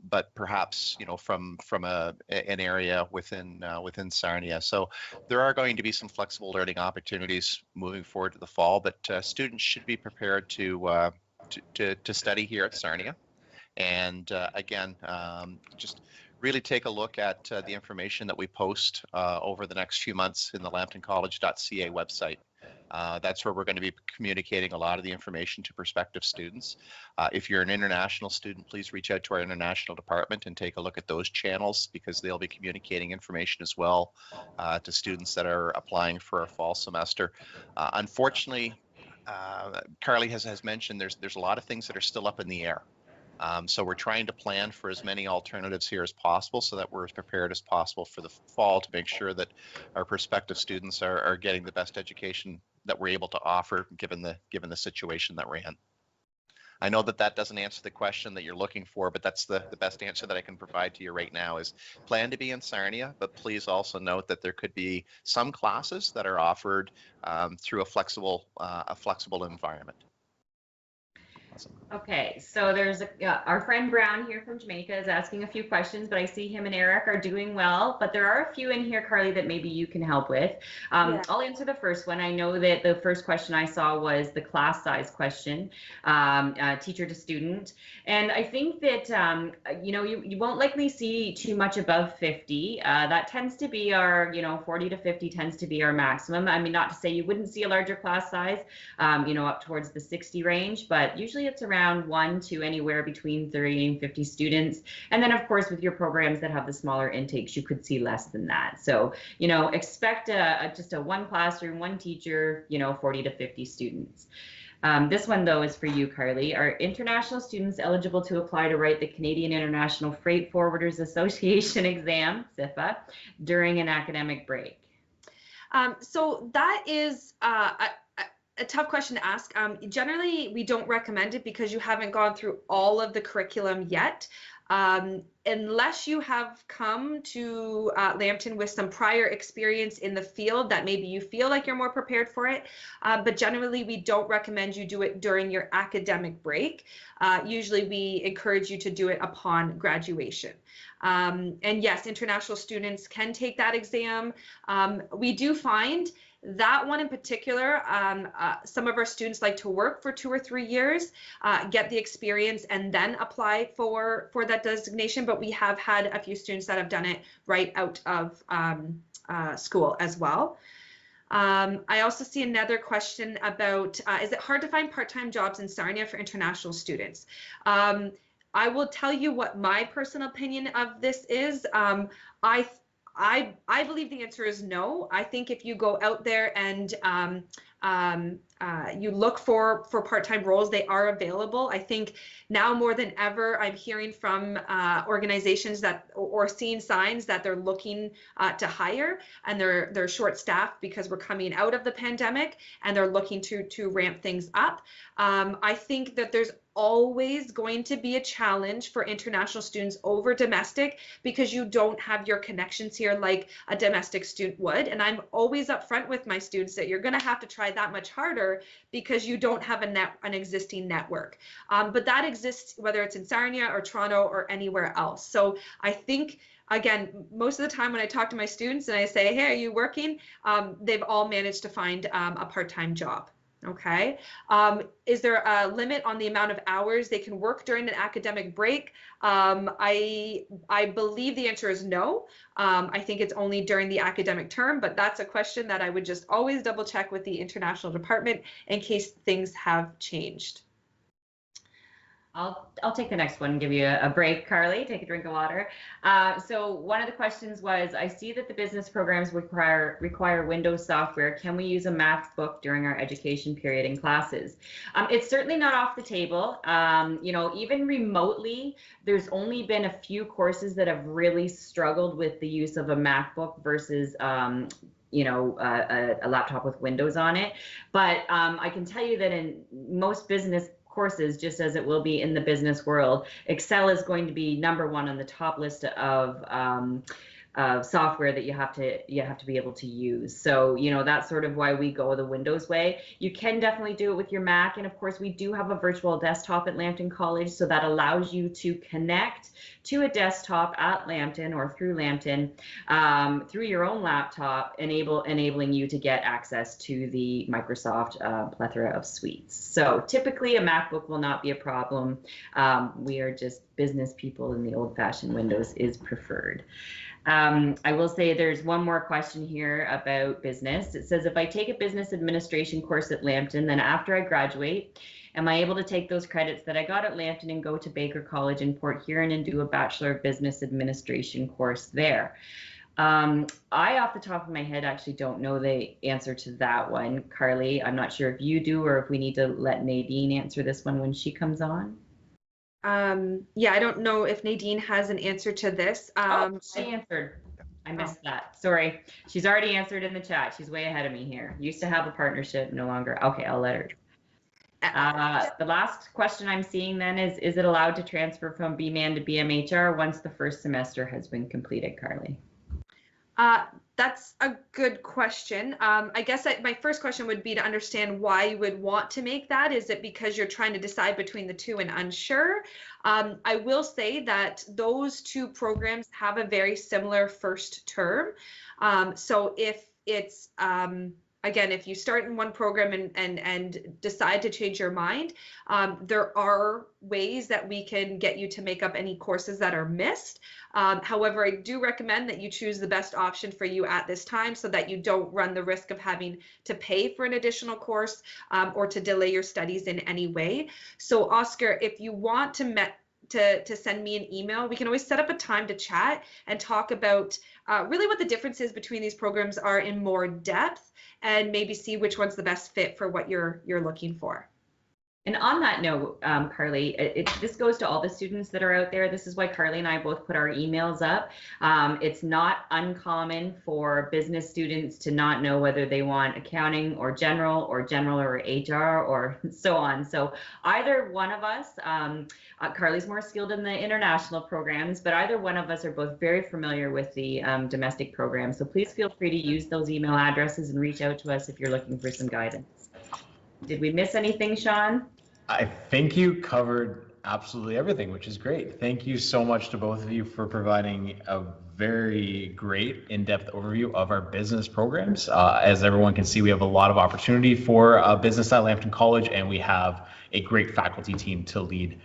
But perhaps from an area within Sarnia. So there are going to be some flexible learning opportunities moving forward to the fall, but students should be prepared to study here at Sarnia. And again, just really take a look at the information that we post over the next few months in the lambtoncollege.ca website. That's where we're going to be communicating a lot of the information to prospective students. If you're an international student, please reach out to our international department and take a look at those channels, because they'll be communicating information as well to students that are applying for a fall semester. Unfortunately, Carly has mentioned there's a lot of things that are still up in the air. So we're trying to plan for as many alternatives here as possible so that we're as prepared as possible for the fall to make sure that our prospective students are getting the best education that we're able to offer given the situation that we're in. I know that doesn't answer the question that you're looking for, but that's the best answer that I can provide to you right now is plan to be in Sarnia, but please also note that there could be some classes that are offered through a flexible environment. Okay, so there's our friend Brown here from Jamaica is asking a few questions, but I see him and Eric are doing well, but there are a few in here, Carly, that maybe you can help with. Yeah. I'll answer the first one. I know that the first question I saw was the class size question, teacher to student. And I think that, you won't likely see too much above 50. That tends to be our, 40 to 50 tends to be our maximum. I mean, not to say you wouldn't see a larger class size, up towards the 60 range, but usually it's around 1 to anywhere between 30 and 50 students. And then, of course, with your programs that have the smaller intakes, you could see less than that. So, expect just a one classroom, one teacher, 40 to 50 students. This one, though, is for you, Carly. Are international students eligible to apply to write the Canadian International Freight Forwarders Association exam, CIFA, during an academic break? So that is a tough question to ask. Generally, we don't recommend it because you haven't gone through all of the curriculum yet. Unless you have come to Lambton with some prior experience in the field that maybe you feel like you're more prepared for it. But generally, we don't recommend you do it during your academic break. Usually, we encourage you to do it upon graduation. And yes, international students can take that exam. We do find that one in particular, some of our students like to work for 2 or 3 years, get the experience, and then apply for that designation. But we have had a few students that have done it right out of school as well. I also see another question about, is it hard to find part-time jobs in Sarnia for international students? I will tell you what my personal opinion of this is. I believe the answer is no. I think if you go out there and you look for part-time roles, they are available. I think now more than ever, I'm hearing from organizations that, or seeing signs that they're looking to hire, and they're short-staffed because we're coming out of the pandemic, and they're looking to ramp things up. I think that there's always going to be a challenge for international students over domestic because you don't have your connections here like a domestic student would. And I'm always upfront with my students that you're going to have to try that much harder because you don't have an existing network. But that exists whether it's in Sarnia or Toronto or anywhere else. So I think, again, most of the time when I talk to my students and I say, hey, are you working? They've all managed to find a part-time job. Okay. Is there a limit on the amount of hours they can work during an academic break? I believe the answer is no. I think it's only during the academic term, but that's a question that I would just always double check with the international department in case things have changed. I'll take the next one and give you a break, Carly. Take a drink of water. So one of the questions was, I see that the business programs require Windows software. Can we use a math book during our education period in classes? It's certainly not off the table. You know, even remotely, there's only been a few courses that have really struggled with the use of a MacBook versus you know, a laptop with Windows on it. But I can tell you that in most business courses, just as it will be in the business world, Excel is going to be #1 on the top list of software that you have to be able to use. So, you know, that's sort of why we go the Windows way. You can definitely do it with your Mac, and of course we do have a virtual desktop at Lambton College, so that allows you to connect to a desktop at Lambton or through Lambton through your own laptop, enabling you to get access to the Microsoft plethora of suites. So typically a MacBook will not be a problem. We are just business people, and the old-fashioned Windows is preferred. I will say there's one more question here about business. It says, if I take a business administration course at Lambton, then after I graduate, am I able to take those credits that I got at Lambton and go to Baker College in Port Huron and do a Bachelor of Business Administration course there? I, off the top of my head, actually don't know the answer to that one, Carly. I'm not sure if you do or if we need to let Nadine answer this one when she comes on. Yeah, I don't know if Nadine has an answer to this. She answered. I missed that. Sorry. She's already answered in the chat. She's way ahead of me here. Used to have a partnership, no longer. Okay, I'll let her. The last question I'm seeing then is it allowed to transfer from Bma to Bma Hr once the first semester has been completed, Carly? That's a good question. I guess my first question would be to understand why you would want to make that. Is it because you're trying to decide between the two and unsure? I will say that those two programs have a very similar first term. So if it's, again, if you start in one program and decide to change your mind, there are ways that we can get you to make up any courses that are missed. However, I do recommend that you choose the best option for you at this time so that you don't run the risk of having to pay for an additional course or to delay your studies in any way. So Oscar, if you want to send me an email, we can always set up a time to chat and talk about really what the differences between these programs are in more depth and maybe see which one's the best fit for what you're looking for. And on that note, Carly, this goes to all the students that are out there. This is why Carly and I both put our emails up. It's not uncommon for business students to not know whether they want accounting or general or HR or so on. So either one of us, Carly's more skilled in the international programs, but either one of us are both very familiar with the domestic program. So please feel free to use those email addresses and reach out to us if you're looking for some guidance. Did we miss anything, Sean? I think you covered absolutely everything, which is great. Thank you so much to both of you for providing a very great in-depth overview of our business programs. As everyone can see, we have a lot of opportunity for business at Lambton College, and we have a great faculty team to lead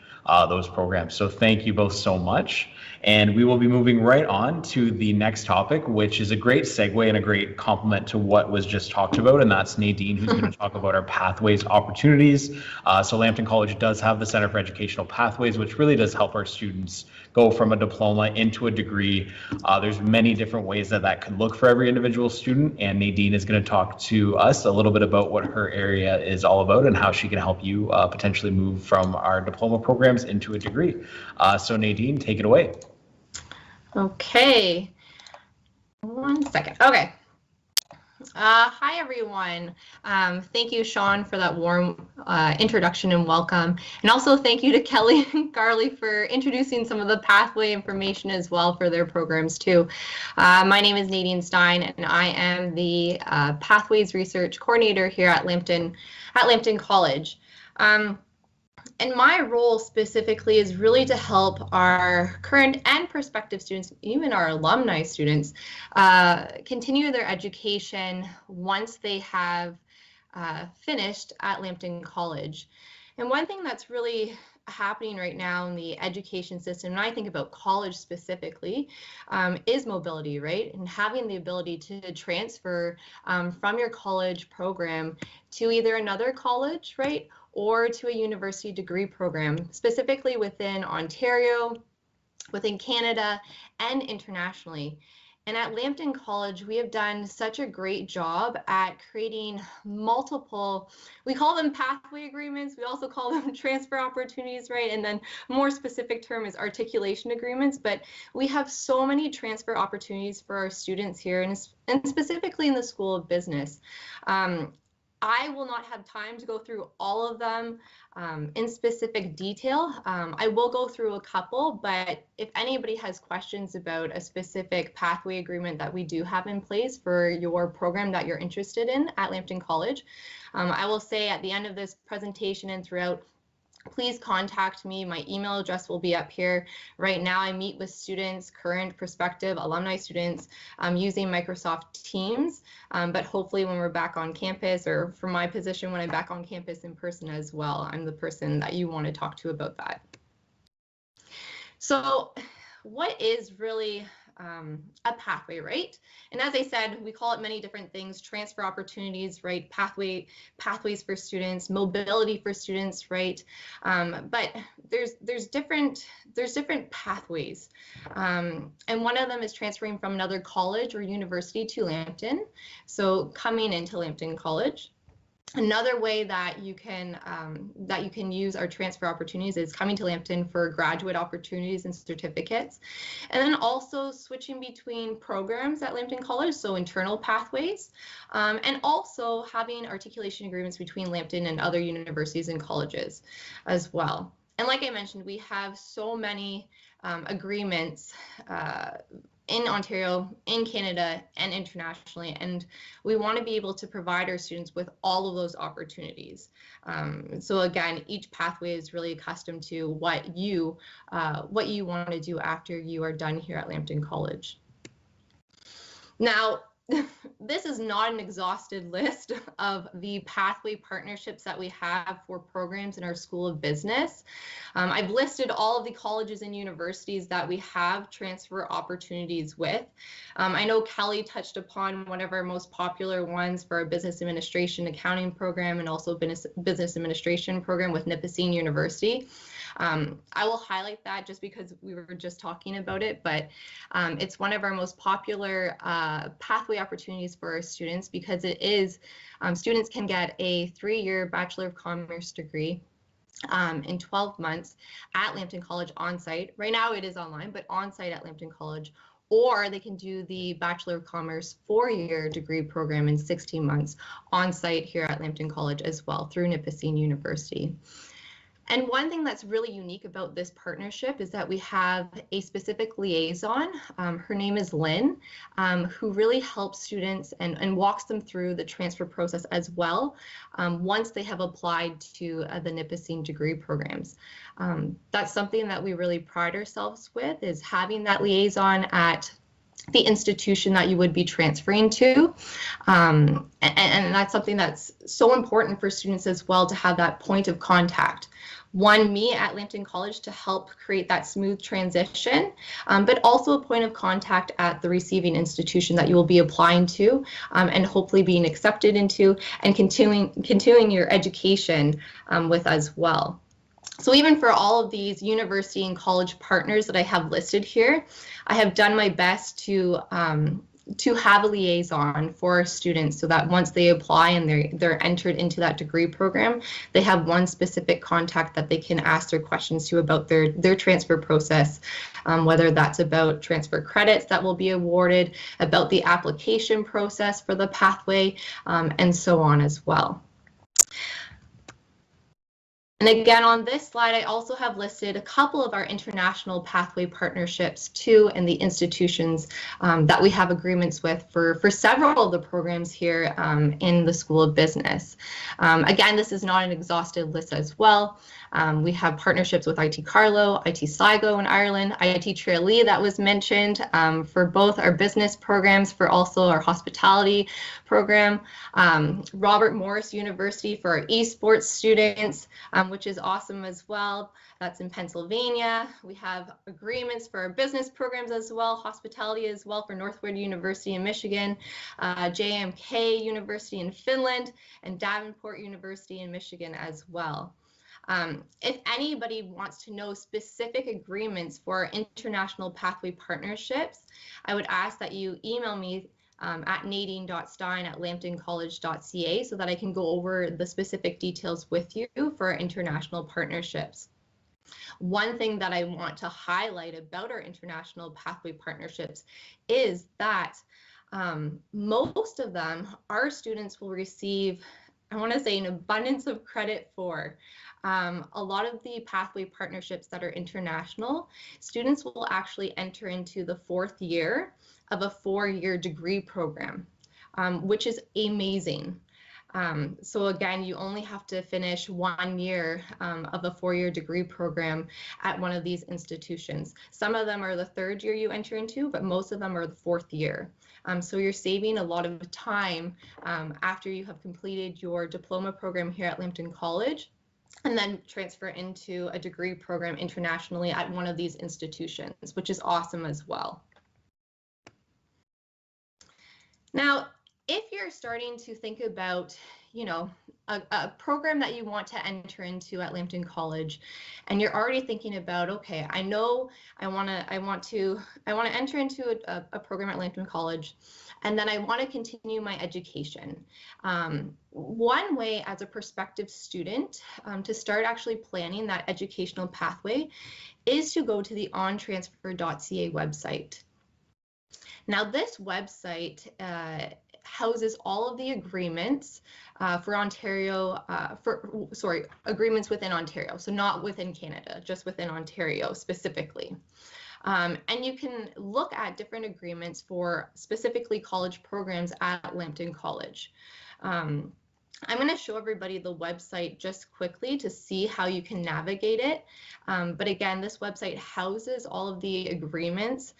those programs. So thank you both so much. And we will be moving right on to the next topic, which is a great segue and a great complement to what was just talked about. And that's Nadine, who's going to talk about our pathways opportunities. So Lambton College does have the Center for Educational Pathways, which really does help our students go from a diploma into a degree. There's many different ways that could look for every individual student. And Nadine is going to talk to us a little bit about what her area is all about and how she can help you potentially move from our diploma programs into a degree. So Nadine, take it away. Okay, 1 second. Okay, Hi, everyone. Thank you, Sean, for that warm introduction and welcome. And also thank you to Kelly and Carly for introducing some of the pathway information as well for their programs too. My name is Nadine Stein, and I am the Pathways Research Coordinator here at Lambton College. And my role specifically is really to help our current and prospective students, even our alumni students, continue their education once they have finished at Lambton College. And one thing that's really happening right now in the education system, and I think about college specifically, is mobility, right? And having the ability to transfer from your college program to either another college, right? Or to a university degree program, specifically within Ontario, within Canada, and internationally. And at Lambton College, we have done such a great job at creating multiple, we call them pathway agreements, we also call them transfer opportunities, right? And then a more specific term is articulation agreements, but we have so many transfer opportunities for our students here, and specifically in the School of Business. I will not have time to go through all of them in specific detail. I will go through a couple, but if anybody has questions about a specific pathway agreement that we do have in place for your program that you're interested in at Lambton College, I will say at the end of this presentation and throughout, please contact me. My email address will be up here. Right now, I meet with students, current, prospective, alumni students using Microsoft Teams. But hopefully when we're back on campus, or for my position when I'm back on campus in person as well, I'm the person that you want to talk to about that. So what is really a pathway, right? And as I said, we call it many different things: transfer opportunities, right? Pathways for students, mobility for students, right? But there's different pathways, and one of them is transferring from another college or university to Lambton, so coming into Lambton College. Another way that you can use our transfer opportunities is coming to Lambton for graduate opportunities and certificates, and then also switching between programs at Lambton College, so internal pathways, and also having articulation agreements between Lambton and other universities and colleges as well. And like I mentioned, we have so many agreements in Ontario, in Canada, and internationally, and we want to be able to provide our students with all of those opportunities. So again, each pathway is really accustomed to what you want to do after you are done here at Lambton College. Now, this is not an exhaustive list of the pathway partnerships that we have for programs in our School of Business. I've listed all of the colleges and universities that we have transfer opportunities with. I know Kelly touched upon one of our most popular ones for our business administration accounting program, and also business administration program with Nipissing University. I will highlight that just because we were just talking about it, but it's one of our most popular pathway opportunities for our students, because it is, students can get a 3-year Bachelor of Commerce degree in 12 months at Lambton College on-site. Right now it is online, but on-site at Lambton College, or they can do the Bachelor of Commerce 4-year degree program in 16 months on-site here at Lambton College as well through Nipissing University. And one thing that's really unique about this partnership is that we have a specific liaison. Her name is Lynn, who really helps students and walks them through the transfer process as well once they have applied to the Nipissing degree programs. That's something that we really pride ourselves with, is having that liaison at the institution that you would be transferring to. And that's something that's so important for students as well, to have that point of contact. One, me at Lambton College, to help create that smooth transition, but also a point of contact at the receiving institution that you will be applying to, and hopefully being accepted into, and continuing your education with as well. So even for all of these university and college partners that I have listed here, I have done my best to to have a liaison for students so that once they apply and they're entered into that degree program, they have one specific contact that they can ask their questions to about their transfer process, whether that's about transfer credits that will be awarded, about the application process for the pathway, and so on as well. And again, on this slide, I also have listed a couple of our international pathway partnerships too, and the institutions that we have agreements with for several of the programs here in the School of Business. Again, this is not an exhaustive list as well. We have partnerships with IT Carlow, IT Sligo in Ireland, IT Tralee that was mentioned for both our business programs, for also our hospitality program, Robert Morris University for our esports students, which is awesome as well. That's in Pennsylvania. We have agreements for our business programs as well, hospitality as well for Northwood University in Michigan, JMK University in Finland, and Davenport University in Michigan as well. If anybody wants to know specific agreements for international pathway partnerships, I would ask that you email me at nadine.stein@lambtoncollege.ca so that I can go over the specific details with you for our international partnerships. One thing that I want to highlight about our international pathway partnerships is that most of them, our students will receive, I want to say, an abundance of credit for. A lot of the pathway partnerships that are international, students will actually enter into the 4th year of a 4-year degree program, which is amazing. So again, you only have to finish 1 year of a 4-year degree program at one of these institutions. Some of them are the 3rd year you enter into, but most of them are the 4th year. So you're saving a lot of time after you have completed your diploma program here at Lambton College, and then transfer into a degree program internationally at one of these institutions, which is awesome as well. Now, if you're starting to think about, you know, a program that you want to enter into at Lambton College, and you're already thinking about, okay, I know I want to enter into a program at Lambton College, and then I want to continue my education. One way as a prospective student to start actually planning that educational pathway is to go to the ontransfer.ca website. Now, this website houses all of the agreements for Ontario, agreements within Ontario, so not within Canada, just within Ontario specifically. And you can look at different agreements for specifically college programs at Lambton College. I'm going to show everybody the website just quickly to see how you can navigate it. But again, this website houses all of the agreements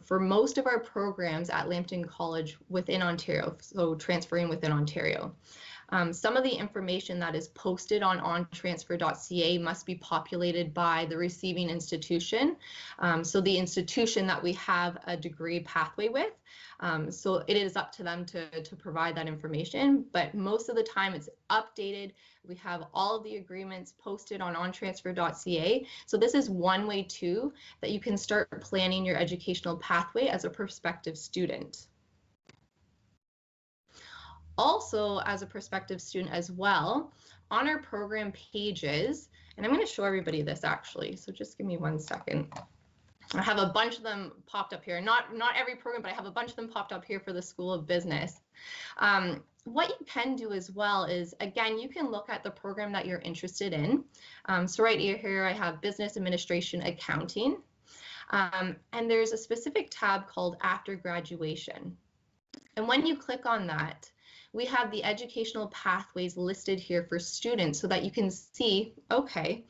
for most of our programs at Lambton College within Ontario, so transferring within Ontario. Some of the information that is posted on ontransfer.ca must be populated by the receiving institution. So the institution that we have a degree pathway with. So it is up to them to provide that information, but most of the time it's updated. We have all of the agreements posted on ontransfer.ca. So this is one way too that you can start planning your educational pathway as a prospective student. Also, as a prospective student as well, on our program pages, and I'm going to show everybody this actually, so just give me 1 second. I have a bunch of them popped up here. Not every program, but I have a bunch of them popped up here for the School of Business. What you can do as well is, again, you can look at the program that you're interested in. So right here, I have Business Administration Accounting. And there's a specific tab called After Graduation. And when you click on that, we have the educational pathways listed here for students so that you can see, okay,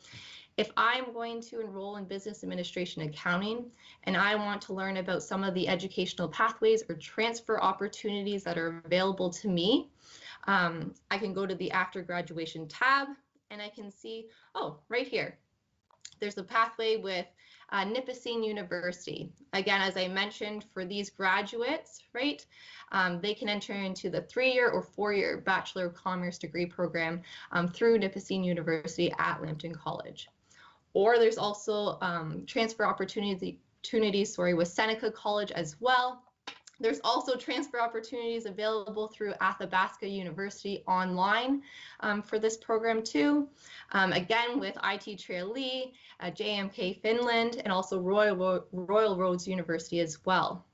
if I'm going to enroll in Business Administration Accounting and I want to learn about some of the educational pathways or transfer opportunities that are available to me, I can go to the After Graduation tab and I can see, oh, right here, there's a pathway with Nipissing University. Again, as I mentioned, for these graduates, right, they can enter into the 3-year or 4-year Bachelor of Commerce degree program through Nipissing University at Lambton College. Or there's also transfer opportunities with Seneca College as well. There's also transfer opportunities available through Athabasca University online for this program too. Again, with IT Tralee, JMK Finland, and also Royal Roads University as well.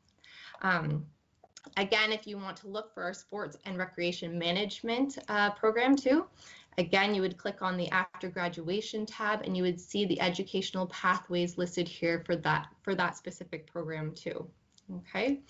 Again, if you want to look for our sports and recreation management program too, again, you would click on the after graduation tab and you would see the educational pathways listed here for that specific program too. Okay.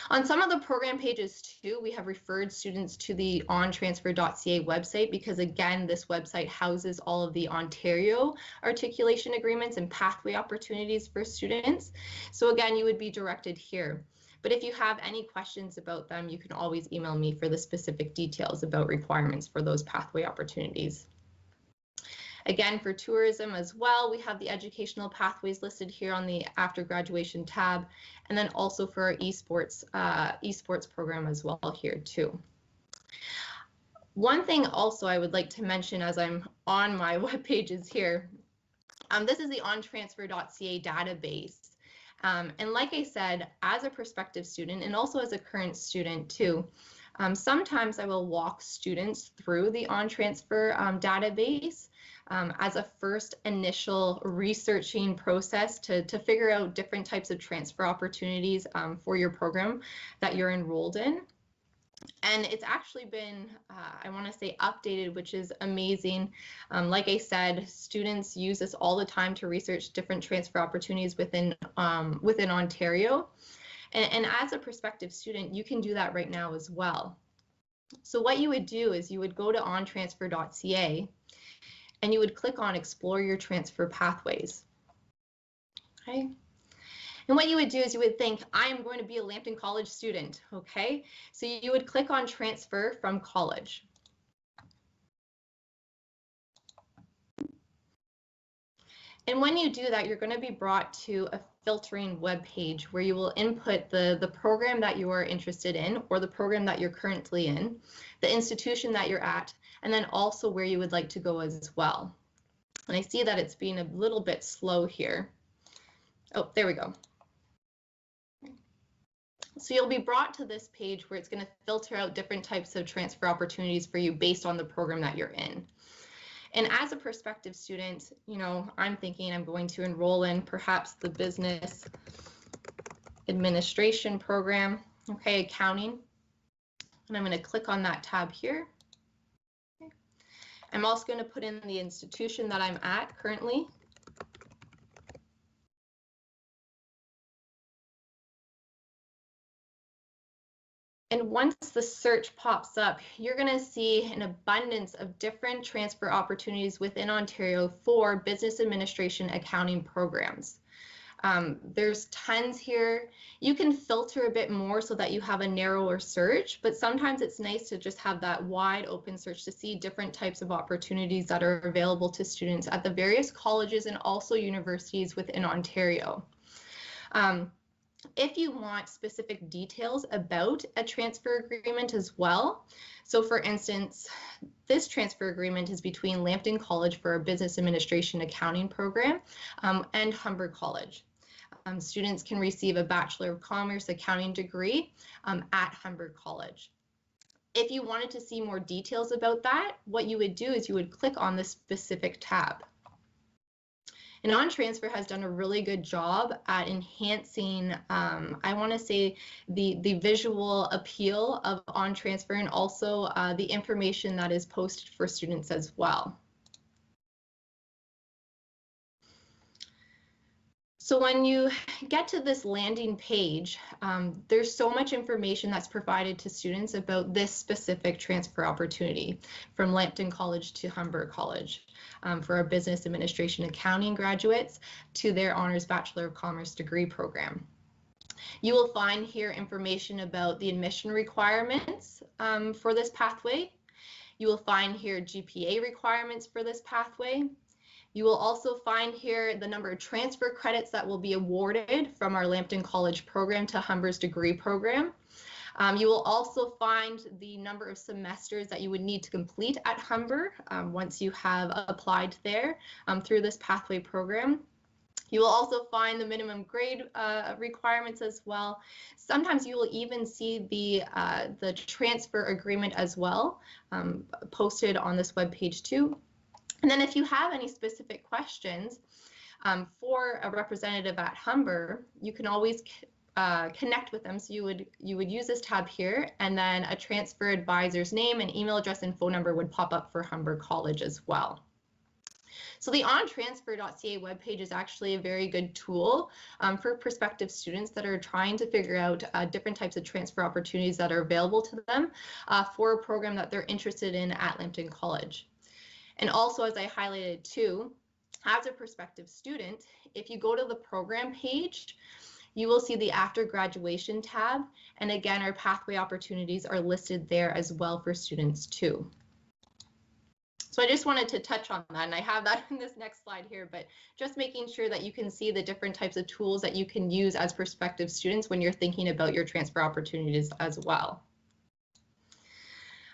On some of the program pages too, we have referred students to the ontransfer.ca website because again, this website houses all of the Ontario articulation agreements and pathway opportunities for students. So again, you would be directed here. But if you have any questions about them, you can always email me for the specific details about requirements for those pathway opportunities. Again, for tourism as well, we have the educational pathways listed here on the after graduation tab, and then also for our esports program as well here too. One thing also I would like to mention as I'm on my web pages here, this is the ontransfer.ca database. And like I said, as a prospective student and also as a current student too, sometimes I will walk students through the OnTransfer database as a first initial researching process to figure out different types of transfer opportunities for your program that you're enrolled in. And it's actually been, I want to say, updated, which is amazing. Like I said, students use this all the time to research different transfer opportunities within Ontario. And as a prospective student, you can do that right now as well. So what you would do is you would go to ontransfer.ca and you would click on Explore Your Transfer Pathways. Okay. And what you would do is you would think, I am going to be a Lambton College student, okay? So you would click on Transfer from College. And when you do that, you're going to be brought to a filtering web page where you will input the program that you are interested in or the program that you're currently in, the institution that you're at, and then also where you would like to go as well. And I see that it's being a little bit slow here. Oh, there we go. So you'll be brought to this page where it's going to filter out different types of transfer opportunities for you based on the program that you're in. And as a prospective student, you know, I'm thinking I'm going to enroll in perhaps the business administration program, okay, accounting. And I'm going to click on that tab here. Okay. I'm also going to put in the institution that I'm at currently. And once the search pops up, you're going to see an abundance of different transfer opportunities within Ontario for business administration accounting programs. There's tons here. You can filter a bit more so that you have a narrower search, but sometimes it's nice to just have that wide open search to see different types of opportunities that are available to students at the various colleges and also universities within Ontario. If you want specific details about a transfer agreement as well, so for instance, this transfer agreement is between Lambton College for a business administration accounting program and Humber College. Students can receive a Bachelor of Commerce accounting degree at Humber College. If you wanted to see more details about that, what you would do is you would click on this specific tab. And OnTransfer has done a really good job at enhancing, I want to say, the visual appeal of OnTransfer and also the information that is posted for students as well. So when you get to this landing page, there's so much information that's provided to students about this specific transfer opportunity from Lambton College to Humber College for our business administration accounting graduates to their honors Bachelor of Commerce degree program. You will find here information about the admission requirements for this pathway. You will find here GPA requirements for this pathway. You will also find here the number of transfer credits that will be awarded from our Lambton College program to Humber's degree program. You will also find the number of semesters that you would need to complete at Humber once you have applied there through this pathway program. You will also find the minimum grade requirements as well. Sometimes you will even see the transfer agreement as well posted on this webpage too. And then if you have any specific questions for a representative at Humber, you can always connect with them. So you would use this tab here, and then a transfer advisor's name and email address and phone number would pop up for Humber College as well. So the ontransfer.ca webpage is actually a very good tool for prospective students that are trying to figure out different types of transfer opportunities that are available to them for a program that they're interested in at Lambton College. And also, as I highlighted too, as a prospective student, if you go to the program page, you will see the after graduation tab. And again, our pathway opportunities are listed there as well for students too. So I just wanted to touch on that, and I have that in this next slide here, but just making sure that you can see the different types of tools that you can use as prospective students when you're thinking about your transfer opportunities as well.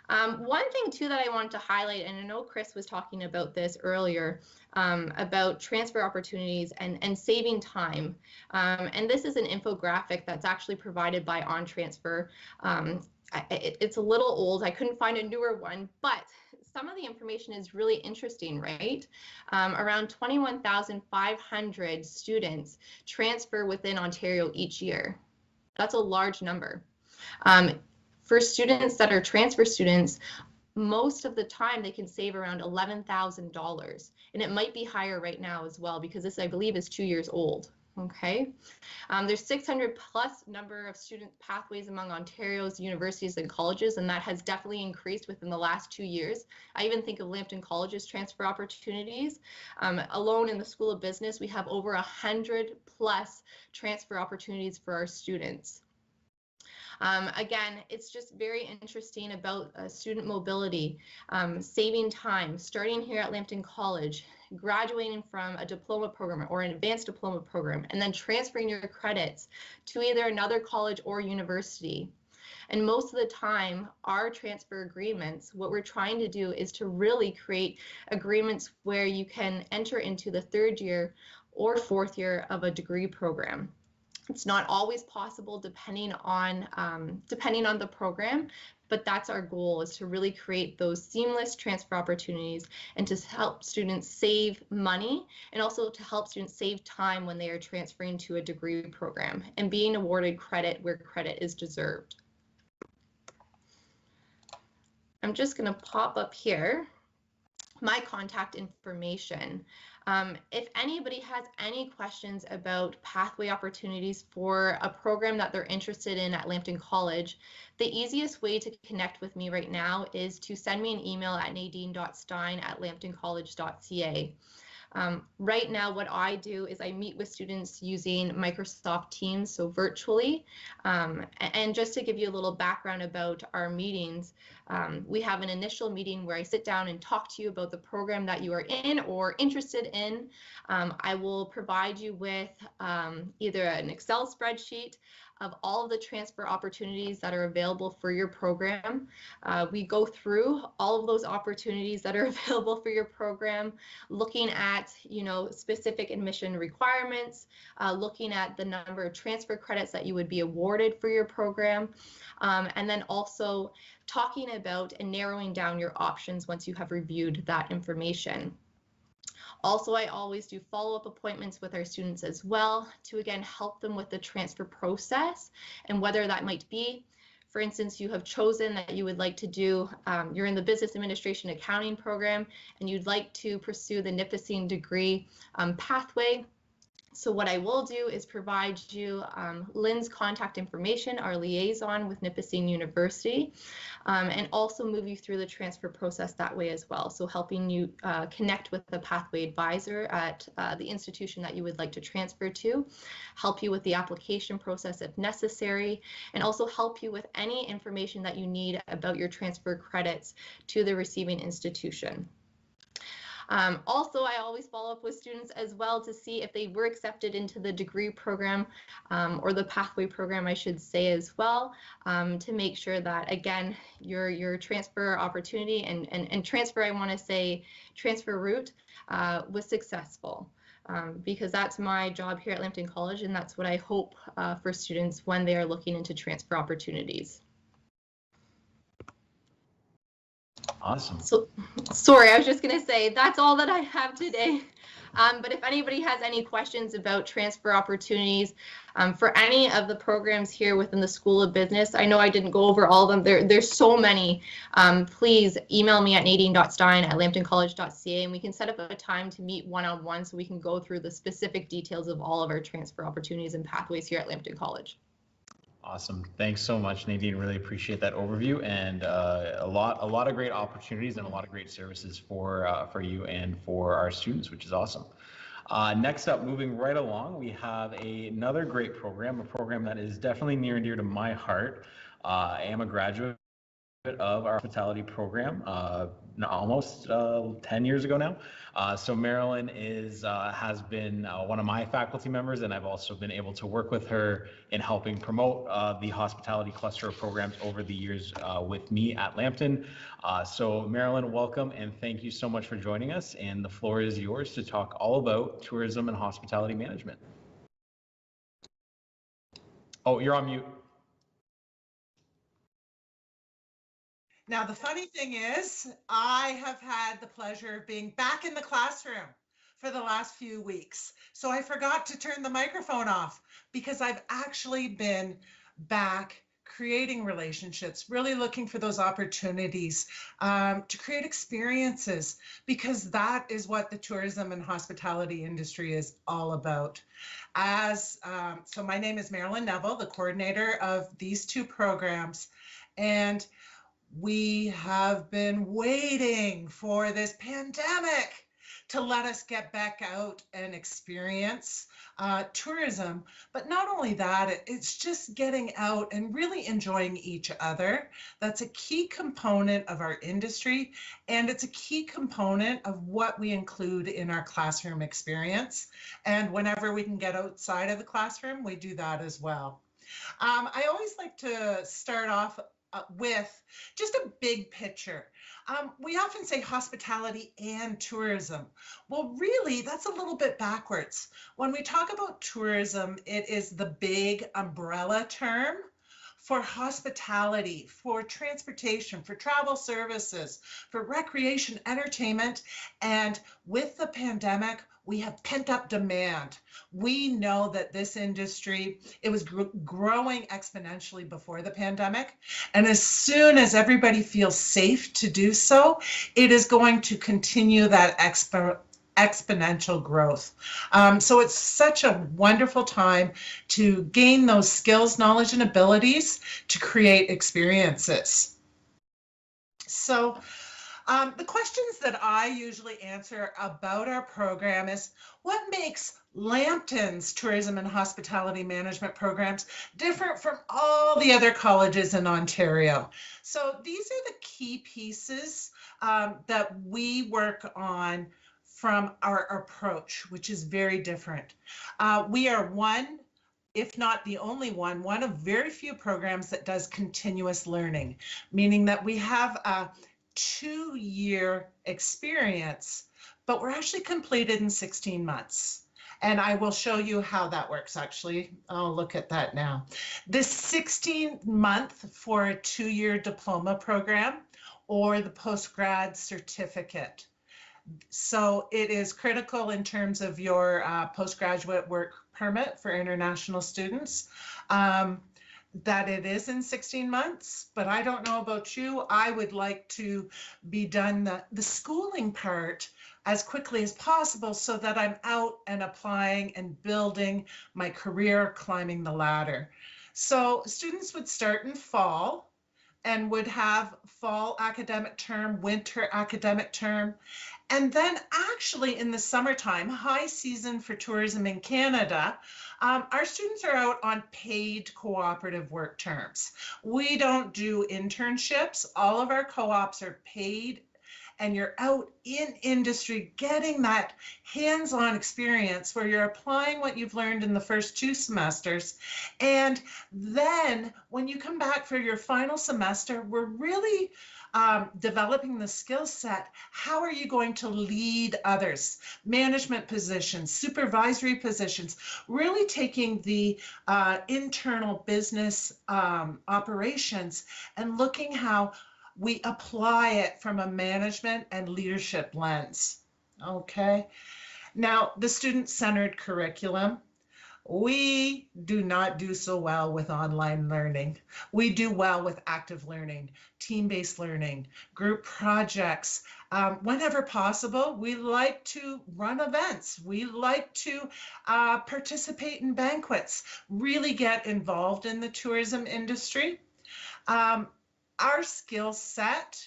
One thing too that I wanted to highlight, and I know Chris was talking about this earlier, about transfer opportunities and saving time. And this is an infographic that's actually provided by OnTransfer. It's a little old, I couldn't find a newer one, but some of the information is really interesting, right? Around 21,500 students transfer within Ontario each year. That's a large number. For students that are transfer students, most of the time they can save around $11,000, and it might be higher right now as well, because this, I believe, is 2 years old. Okay, there's 600 plus number of student pathways among Ontario's universities and colleges, and that has definitely increased within the last 2 years. I even think of Lambton College's transfer opportunities. Alone in the School of Business, we have over 100 plus transfer opportunities for our students. Again, it's just very interesting about student mobility, saving time, starting here at Lambton College, graduating from a diploma program or an advanced diploma program, and then transferring your credits to either another college or university. And most of the time, our transfer agreements, what we're trying to do is to really create agreements where you can enter into the 3rd year or 4th year of a degree program. It's not always possible depending on the program, but that's our goal, is to really create those seamless transfer opportunities and to help students save money, and also to help students save time when they are transferring to a degree program and being awarded credit where credit is deserved. I'm just going to pop up here my contact information. If anybody has any questions about pathway opportunities for a program that they're interested in at Lambton College, the easiest way to connect with me right now is to send me an email at nadine.stein@lambtoncollege.ca. Right now, what I do is I meet with students using Microsoft Teams, so virtually. And just to give you a little background about our meetings, we have an initial meeting where I sit down and talk to you about the program that you are in or interested in. I will provide you with either an Excel spreadsheet of all of the transfer opportunities that are available for your program. We go through all of those opportunities that are available for your program, looking at, specific admission requirements, looking at the number of transfer credits that you would be awarded for your program, and then also talking about and narrowing down your options once you have reviewed that information. Also, I always do follow-up appointments with our students as well to, again, help them with the transfer process and whether that might be, for instance, you have chosen that you would like to do, you're in the Business Administration Accounting program and you'd like to pursue the Nipissing degree pathway. So what I will do is provide you Lynn's contact information, our liaison with Nipissing University, and also move you through the transfer process that way as well. So helping you connect with the pathway advisor at the institution that you would like to transfer to, help you with the application process if necessary, and also help you with any information that you need about your transfer credits to the receiving institution. Also, I always follow up with students as well to see if they were accepted into the degree program or the pathway program, I should say, as well, to make sure that, again, your transfer opportunity and transfer, I want to say, transfer route was successful. because that's my job here at Lambton College, and that's what I hope for students when they are looking into transfer opportunities. Awesome. So, sorry, I was just going to say that's all that I have today. But if anybody has any questions about transfer opportunities for any of the programs here within the School of Business, I know I didn't go over all of them. There's so many. Please email me at nadine.stein@lambtoncollege.ca, and we can set up a time to meet one-on-one so we can go through the specific details of all of our transfer opportunities and pathways here at Lambton College. Awesome. Thanks so much, Nadine. Really appreciate that overview, and a lot of great opportunities and a lot of great services for you and for our students, which is awesome. Next up, moving right along, we have another great program, a program that is definitely near and dear to my heart. I am a graduate of our hospitality program almost 10 years ago now. So Marilyn has been one of my faculty members, and I've also been able to work with her in helping promote the hospitality cluster of programs over the years with me at Lambton. So Marilyn, welcome, and thank you so much for joining us. And the floor is yours to talk all about tourism and hospitality management. Oh, you're on mute. Now, the funny thing is, I have had the pleasure of being back in the classroom for the last few weeks. So I forgot to turn the microphone off because I've actually been back creating relationships, really looking for those opportunities to create experiences, because that is what the tourism and hospitality industry is all about. So my name is Marilyn Neville, the coordinator of these two programs, and we have been waiting for this pandemic to let us get back out and experience tourism. But not only that, it's just getting out and really enjoying each other. That's a key component of our industry, and it's a key component of what we include in our classroom experience. And whenever we can get outside of the classroom, we do that as well. I always like to start off with just a big picture. We often say hospitality and tourism. Well, really, that's a little bit backwards. When we talk about tourism, it is the big umbrella term for hospitality, for transportation, for travel services, for recreation, entertainment. And with the pandemic, we have pent-up demand. We know that this industry, it was growing exponentially before the pandemic. And as soon as everybody feels safe to do so, it is going to continue that exponential growth. So it's such a wonderful time to gain those skills, knowledge, and abilities to create experiences. So the questions that I usually answer about our program is, what makes Lambton's tourism and hospitality management programs different from all the other colleges in Ontario? So these are the key pieces that we work on from our approach, which is very different. We are one, if not the only one of very few programs that does continuous learning, meaning that we have a 2-year experience, but we're actually completed in 16 months. And I will show you how that works, actually. I'll look at that now. This 16th month for a 2-year diploma program or the postgrad certificate. So it is critical in terms of your postgraduate work permit for international students. That it is in 16 months, but I don't know about you. I would like to be done the schooling part as quickly as possible so that I'm out and applying and building my career, climbing the ladder. So students would start in fall and would have fall academic term, winter academic term, and then actually in the summertime, high season for tourism in Canada, our students are out on paid cooperative work terms. We don't do internships. All of our co-ops are paid, and you're out in industry getting that hands-on experience where you're applying what you've learned in the first 2 semesters. And then when you come back for your final semester, we're really developing the skill set, how are you going to lead others? Management positions, supervisory positions, really taking the internal business operations and looking how we apply it from a management and leadership lens. Okay. Now, the student-centered curriculum. We do not do so well with online learning. We do well with active learning, team-based learning, group projects. Whenever possible, we like to run events. We like to participate in banquets, really get involved in the tourism industry. Our skill set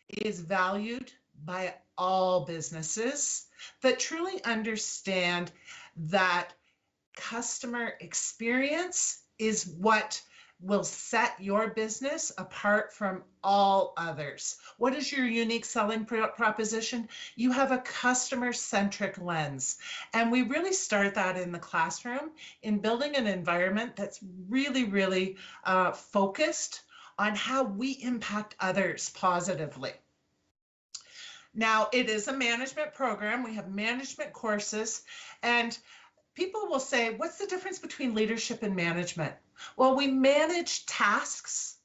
is valued by all businesses that truly understand that customer experience is what will set your business apart from all others. What is your unique selling proposition? You have a customer-centric lens. And we really start that in the classroom in building an environment that's really, really focused on how we impact others positively. Now, it is a management program. We have management courses, and people will say, what's the difference between leadership and management? Well, we manage tasks,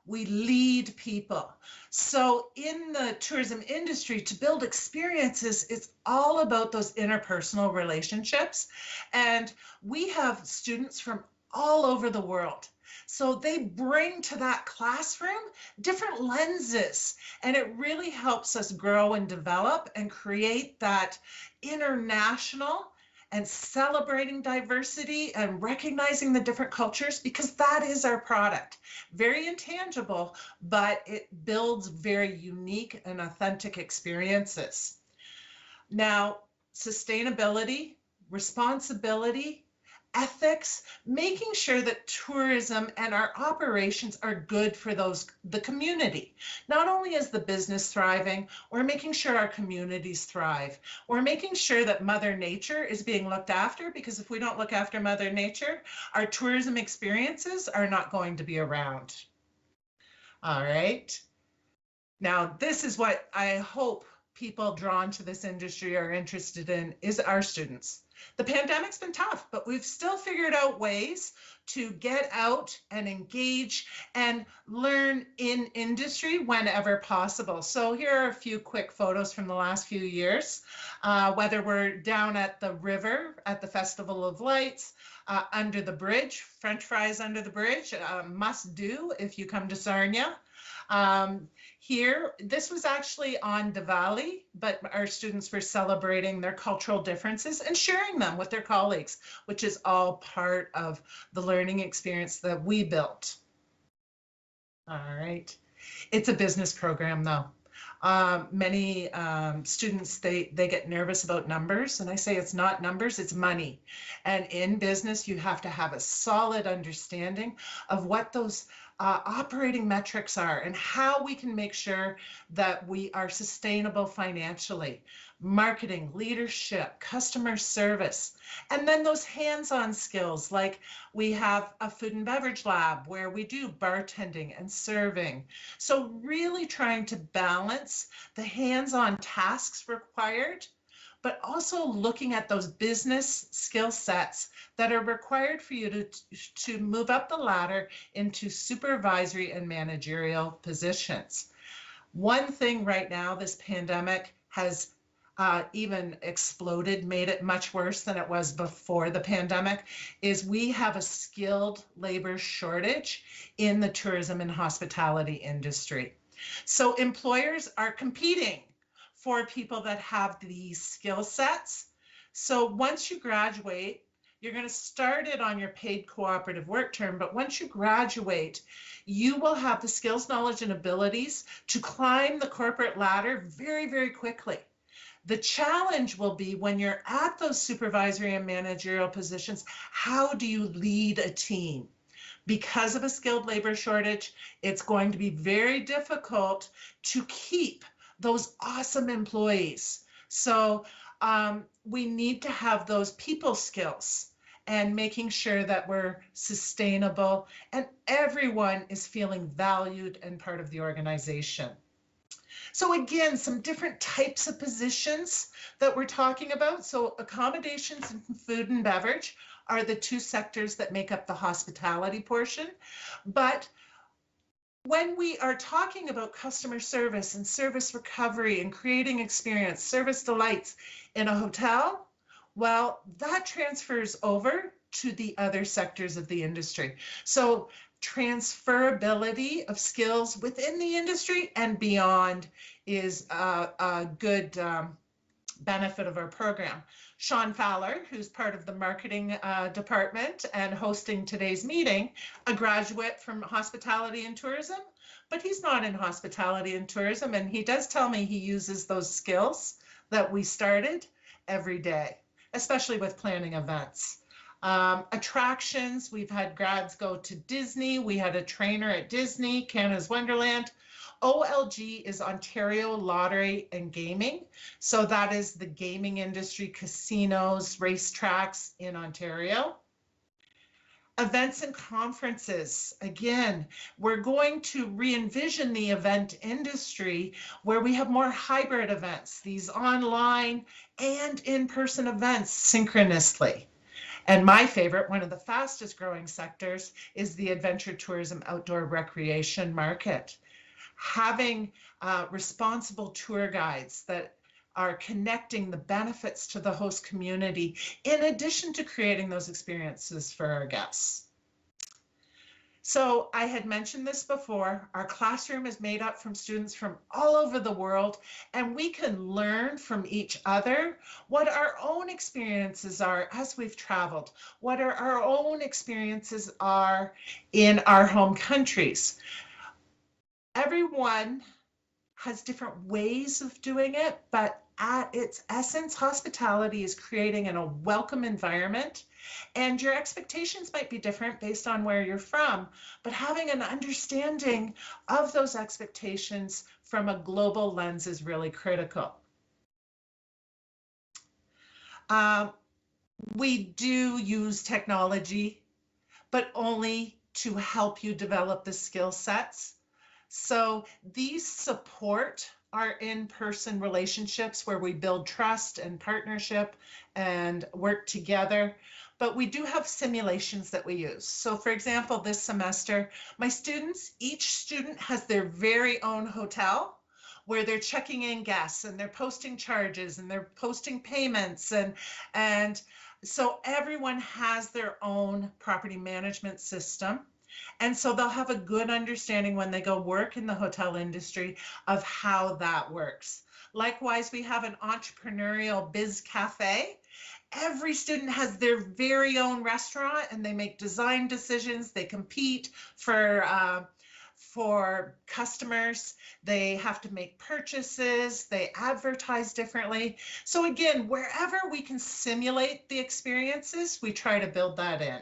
we lead people. So in the tourism industry, to build experiences, it's all about those interpersonal relationships. And we have students from all over the world. So they bring to that classroom different lenses, and it really helps us grow and develop and create that international and celebrating diversity and recognizing the different cultures, because that is our product. Very intangible, but it builds very unique and authentic experiences. Now, sustainability, responsibility, ethics, making sure that tourism and our operations are good for the community. Not only is the business thriving, we're making sure our communities thrive. We're making sure that Mother Nature is being looked after, because if we don't look after Mother Nature, our tourism experiences are not going to be around. All right. Now, this is what I hope people drawn to this industry are interested in, is our students. The pandemic's been tough, but we've still figured out ways to get out and engage and learn in industry whenever possible. So here are a few quick photos from the last few years, whether we're down at the river at the Festival of Lights, under the bridge, French fries under the bridge, must do if you come to Sarnia. Here, this was actually on Diwali, but our students were celebrating their cultural differences and sharing them with their colleagues, which is all part of the learning experience that we built. All right. It's a business program, though. Many students, they get nervous about numbers, and I say it's not numbers, it's money. And in business, you have to have a solid understanding of what those operating metrics are and how we can make sure that we are sustainable financially. Marketing, leadership, customer service, and then those hands-on skills, like we have a food and beverage lab where we do bartending and serving. So really trying to balance the hands-on tasks required, but also looking at those business skill sets that are required for you to move up the ladder into supervisory and managerial positions. One thing right now, this pandemic has even exploded, made it much worse than it was before the pandemic, is we have a skilled labor shortage in the tourism and hospitality industry. So employers are competing for people that have these skill sets. So once you graduate, you're going to start it on your paid cooperative work term, but once you graduate, you will have the skills, knowledge, and abilities to climb the corporate ladder very, very quickly. The challenge will be when you're at those supervisory and managerial positions, how do you lead a team? Because of a skilled labor shortage, it's going to be very difficult to keep those awesome employees. So we need to have those people skills and making sure that we're sustainable and everyone is feeling valued and part of the organization. So again, some different types of positions that we're talking about. So accommodations and food and beverage are the two sectors that make up the hospitality portion. But when we are talking about customer service and service recovery and creating experience, service delights in a hotel, well, that transfers over to the other sectors of the industry. So transferability of skills within the industry and beyond is a good benefit of our program. Sean Fowler, who's part of the marketing department and hosting today's meeting, a graduate from hospitality and tourism, but he's not in hospitality and tourism, and he does tell me he uses those skills that we started every day, especially with planning events. Attractions, we've had grads go to Disney. We had a trainer at Disney, Canada's Wonderland. OLG is Ontario Lottery and Gaming. So that is the gaming industry, casinos, racetracks in Ontario. Events and conferences. Again, we're going to re-envision the event industry where we have more hybrid events, these online and in-person events synchronously. And my favorite, one of the fastest growing sectors, is the adventure tourism outdoor recreation market. Having responsible tour guides that are connecting the benefits to the host community, in addition to creating those experiences for our guests. So I had mentioned this before, our classroom is made up from students from all over the world, and we can learn from each other what our own experiences are as we've traveled, what our own experiences are in our home countries. Everyone has different ways of doing it, but at its essence, hospitality is creating a welcome environment, and your expectations might be different based on where you're from, but having an understanding of those expectations from a global lens is really critical. We do use technology, but only to help you develop the skill sets. So these support our in-person relationships where we build trust and partnership and work together. But we do have simulations that we use. So for example, this semester, my students, each student has their very own hotel where they're checking in guests and they're posting charges and they're posting payments. And so everyone has their own property management system. And so they'll have a good understanding when they go work in the hotel industry of how that works. Likewise, we have an Entrepreneurial Biz Cafe. Every student has their very own restaurant and they make design decisions. They compete for customers. They have to make purchases. They advertise differently. So again, wherever we can simulate the experiences, we try to build that in.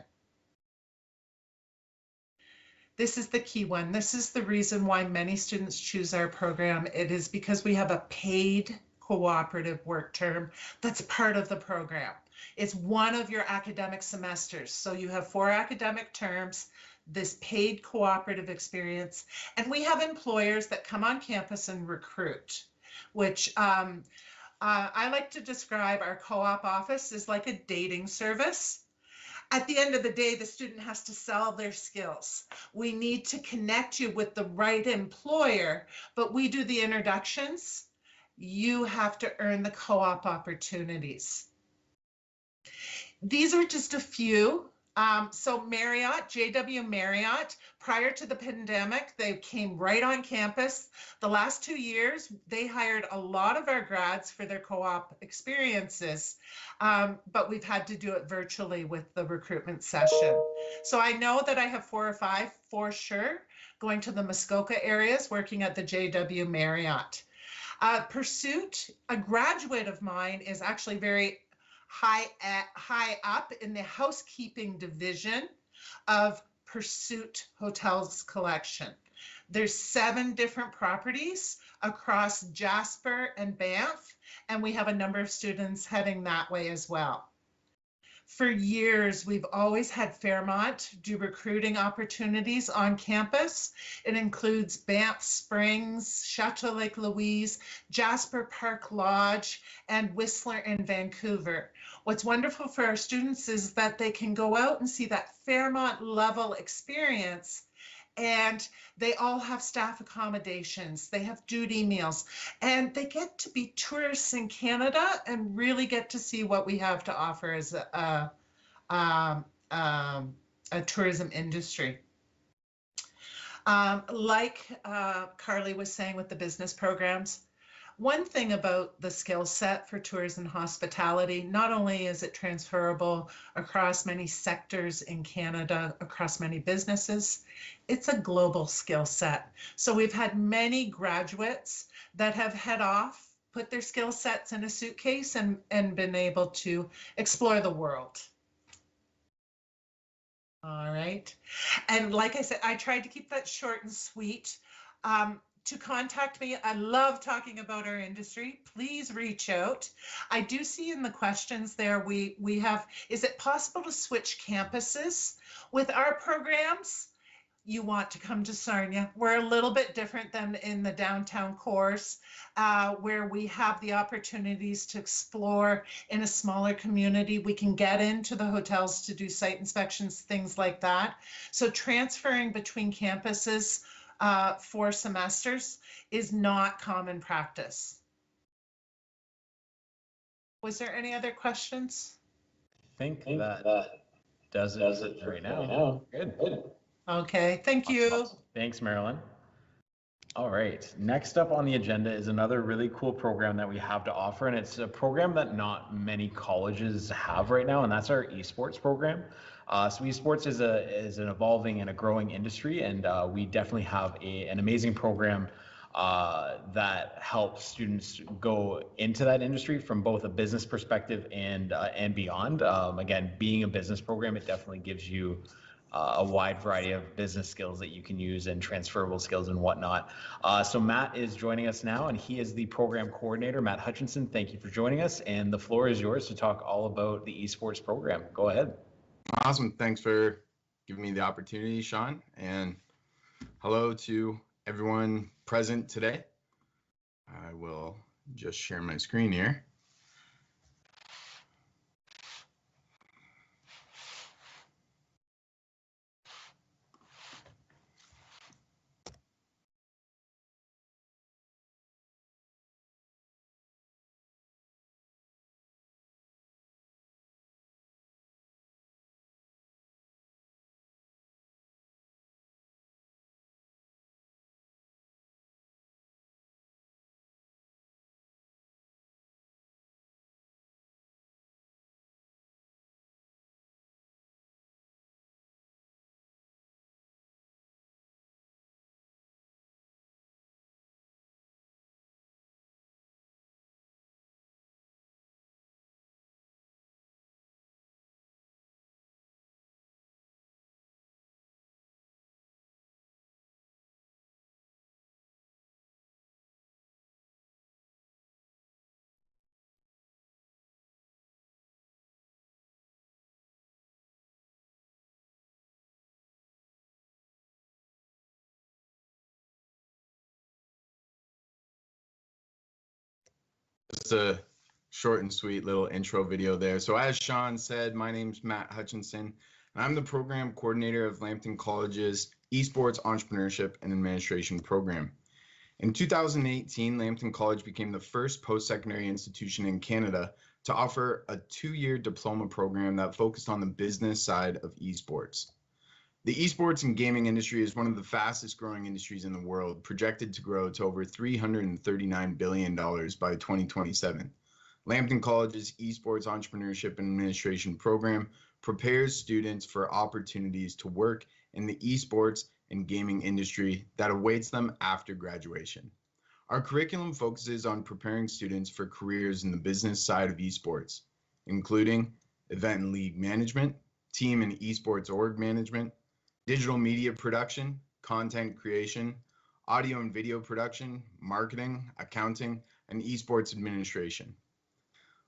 This is the key one. This is the reason why many students choose our program. It is because we have a paid cooperative work term that's part of the program. It's one of your academic semesters. So you have 4 academic terms, this paid cooperative experience, and we have employers that come on campus and recruit, which I like to describe our co-op office as like a dating service. At the end of the day, the student has to sell their skills. We need to connect you with the right employer, but we do the introductions. You have to earn the co-op opportunities. These are just a few. So Marriott, JW Marriott, prior to the pandemic, they came right on campus. The last 2 years, they hired a lot of our grads for their co-op experiences, but we've had to do it virtually with the recruitment session. So I know that I have 4 or 5 for sure going to the Muskoka areas, working at the JW Marriott. Pursuit, a graduate of mine, is actually very high up in the housekeeping division of Pursuit Hotels Collection. There's 7 different properties across Jasper and Banff, and we have a number of students heading that way as well. For years, we've always had Fairmont do recruiting opportunities on campus. It includes Banff Springs, Chateau Lake Louise, Jasper Park Lodge, and Whistler in Vancouver. What's wonderful for our students is that they can go out and see that Fairmont level experience, and they all have staff accommodations, they have duty meals, and they get to be tourists in Canada and really get to see what we have to offer as a tourism industry. Like Carly was saying with the business programs, one thing about the skill set for tourism and hospitality, not only is it transferable across many sectors in Canada, across many businesses, it's a global skill set. So we've had many graduates that have head off, put their skill sets in a suitcase and been able to explore the world. All right. And like I said, I tried to keep that short and sweet. To contact me, I love talking about our industry. Please reach out. I do see in the questions there, we have, is it possible to switch campuses? With our programs, you want to come to Sarnia. We're a little bit different than in the downtown course, where we have the opportunities to explore in a smaller community. We can get into the hotels to do site inspections, things like that. So transferring between campuses for semesters is not common practice. Was there any other questions? I think that does it right now. Good. Okay, thank you. Awesome. Thanks, Marilyn. All right, next up on the agenda is another really cool program that we have to offer, and it's a program that not many colleges have right now, and that's our esports program. So esports is an evolving and a growing industry, and we definitely have an amazing program that helps students go into that industry from both a business perspective and beyond. Again, being a business program, it definitely gives you a wide variety of business skills that you can use and transferable skills and whatnot. So Matt is joining us now, and he is the program coordinator. Matt Hutchinson, thank you for joining us, and the floor is yours to talk all about the esports program. Go ahead. Awesome. Thanks for giving me the opportunity, Sean, and hello to everyone present today. I will just share my screen here. Just a short and sweet little intro video there. So as Sean said, my name's Matt Hutchinson, and I'm the program coordinator of Lambton College's Esports Entrepreneurship and Administration program. In 2018, Lambton College became the first post-secondary institution in Canada to offer a 2-year diploma program that focused on the business side of esports. The esports and gaming industry is one of the fastest growing industries in the world, projected to grow to over $339 billion by 2027. Lambton College's Esports Entrepreneurship and Administration program prepares students for opportunities to work in the esports and gaming industry that awaits them after graduation. Our curriculum focuses on preparing students for careers in the business side of esports, including event and league management, team and esports org management, digital media production, content creation, audio and video production, marketing, accounting, and esports administration.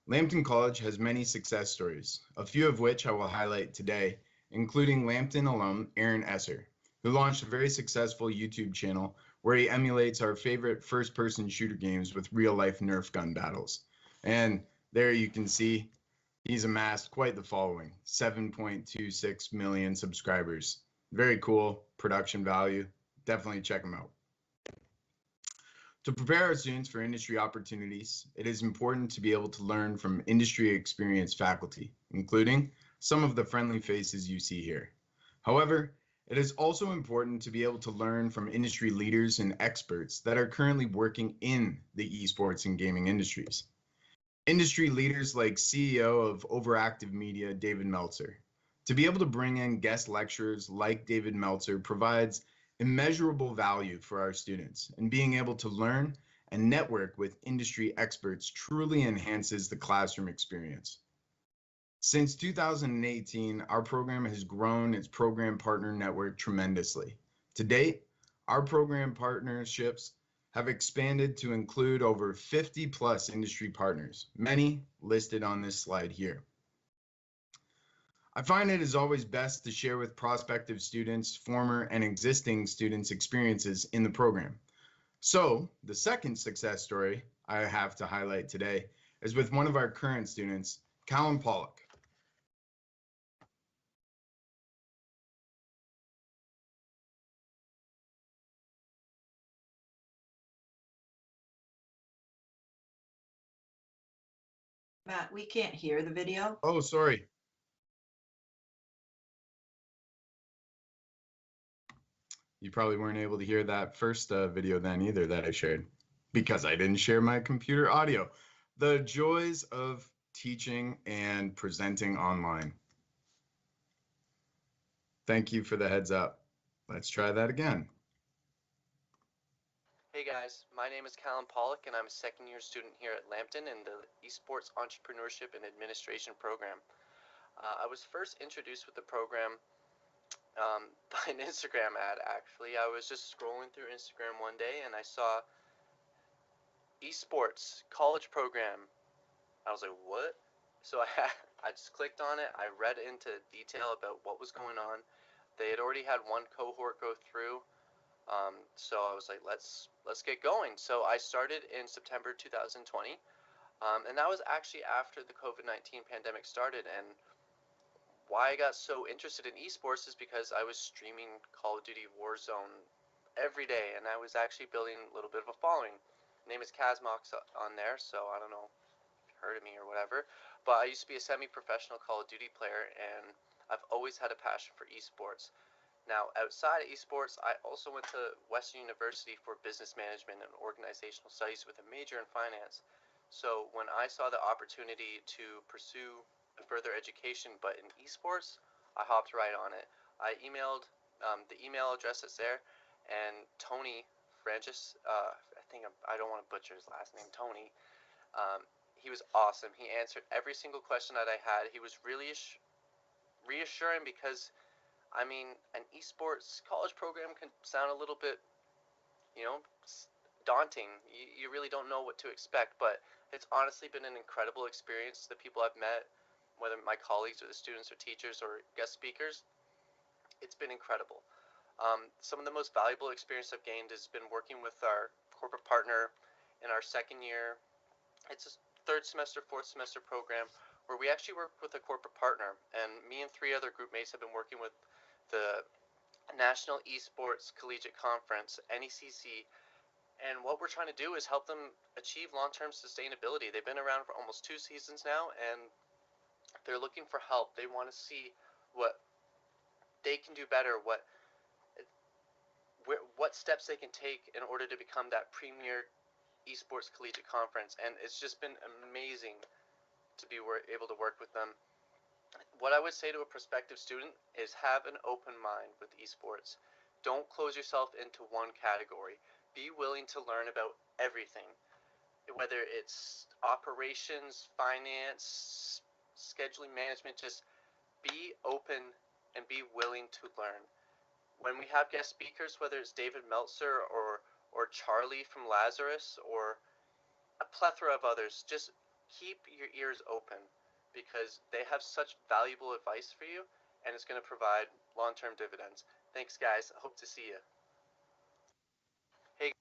Lambton College has many success stories, a few of which I will highlight today, including Lambton alum Aaron Esser, who launched a very successful YouTube channel where he emulates our favorite first-person shooter games with real-life Nerf gun battles. And there you can see he's amassed quite the following, 7.26 million subscribers. Very cool production value. Definitely check him out. To prepare our students for industry opportunities, it is important to be able to learn from industry experienced faculty, including some of the friendly faces you see here. However, it is also important to be able to learn from industry leaders and experts that are currently working in the esports and gaming industries. Industry leaders like CEO of Overactive Media, David Meltzer. To be able to bring in guest lecturers like David Meltzer provides immeasurable value for our students, and being able to learn and network with industry experts truly enhances the classroom experience. Since 2018, our program has grown its program partner network tremendously. To date, our program partnerships have expanded to include over 50 plus industry partners, many listed on this slide here. I find it is always best to share with prospective students, former and existing students' experiences in the program. So the second success story I have to highlight today is with one of our current students, Callum Pollock. Matt, we can't hear the video. Oh, sorry. You probably weren't able to hear that first video then either that I shared, because I didn't share my computer audio. The joys of teaching and presenting online. Thank you for the heads up. Let's try that again. Hey guys, my name is Callum Pollock and I'm a second year student here at Lambton in the Esports Entrepreneurship and Administration program. I was first introduced with the program by an Instagram ad actually. I was just scrolling through Instagram one day and I saw Esports College Program. I was like, what? So I just clicked on it. I read into detail about what was going on. They had already had one cohort go through. So I was like, let's get going. So I started in September 2020, and that was actually after the COVID-19 pandemic started. And why I got so interested in esports is because I was streaming Call of Duty Warzone every day, and I was actually building a little bit of a following. My name is Kazmox on there, so I don't know if you heard of me or whatever, but I used to be a semi-professional Call of Duty player, and I've always had a passion for esports. Now, outside of esports, I also went to Western University for business management and organizational studies with a major in finance. So when I saw the opportunity to pursue further education but in esports, I hopped right on it. I emailed the email address that's there, and Tony Francis, I don't want to butcher his last name, Tony. He was awesome. He answered every single question that I had. He was really reassuring because, I mean, an esports college program can sound a little bit, daunting. You really don't know what to expect, but it's honestly been an incredible experience. The people I've met, whether my colleagues or the students or teachers or guest speakers, it's been incredible. Some of the most valuable experience I've gained has been working with our corporate partner in our second year. It's a third semester, fourth semester program where we actually work with a corporate partner, and me and 3 other group mates have been working with the National Esports Collegiate Conference, NECC, and what we're trying to do is help them achieve long-term sustainability. They've been around for almost 2 seasons now, and they're looking for help. They want to see what they can do better, what steps they can take in order to become that premier esports collegiate conference. And it's just been amazing to be able to work with them. What I would say to a prospective student is have an open mind with esports. Don't close yourself into one category. Be willing to learn about everything, whether it's operations, finance, scheduling management. Just be open and be willing to learn. When we have guest speakers, whether it's David Meltzer or Charlie from Lazarus or a plethora of others, just keep your ears open because they have such valuable advice for you, and it's going to provide long-term dividends. Thanks, guys. I hope to see you. Hey.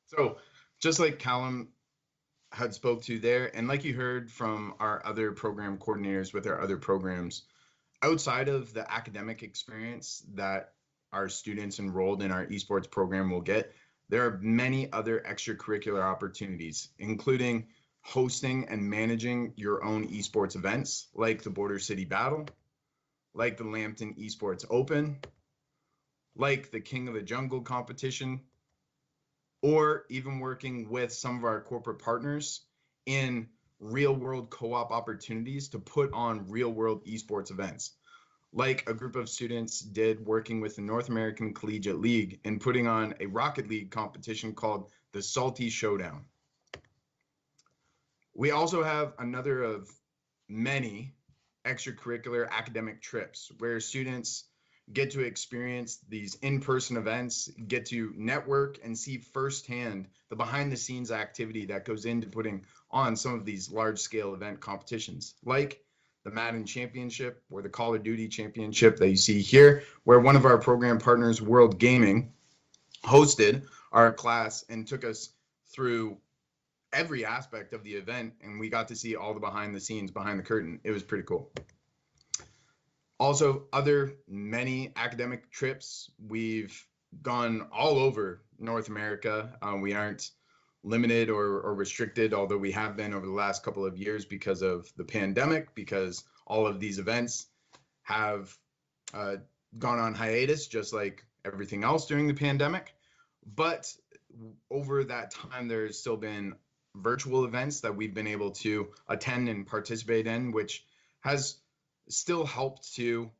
So just like Callum had spoke to there, and like you heard from our other program coordinators with our other programs, outside of the academic experience that our students enrolled in our esports program will get, there are many other extracurricular opportunities, including hosting and managing your own esports events like the Border City Battle, like the Lambton Esports Open, like the King of the Jungle competition, or even working with some of our corporate partners in real world co-op opportunities to put on real world esports events, like a group of students did working with the North American Collegiate League and putting on a Rocket League competition called the Salty Showdown. We also have another of many extracurricular academic trips where students get to experience these in-person events, get to network and see firsthand the behind-the-scenes activity that goes into putting on some of these large-scale event competitions, like the Madden Championship or the Call of Duty Championship that you see here, where one of our program partners, World Gaming, hosted our class and took us through every aspect of the event, and we got to see all the behind the scenes, behind the curtain. It was pretty cool. Also, other many academic trips. We've gone all over North America. We aren't limited or restricted, although we have been over the last couple of years because of the pandemic, because all of these events have gone on hiatus, just like everything else during the pandemic. But over that time, there's still been virtual events that we've been able to attend and participate in, which has still helped to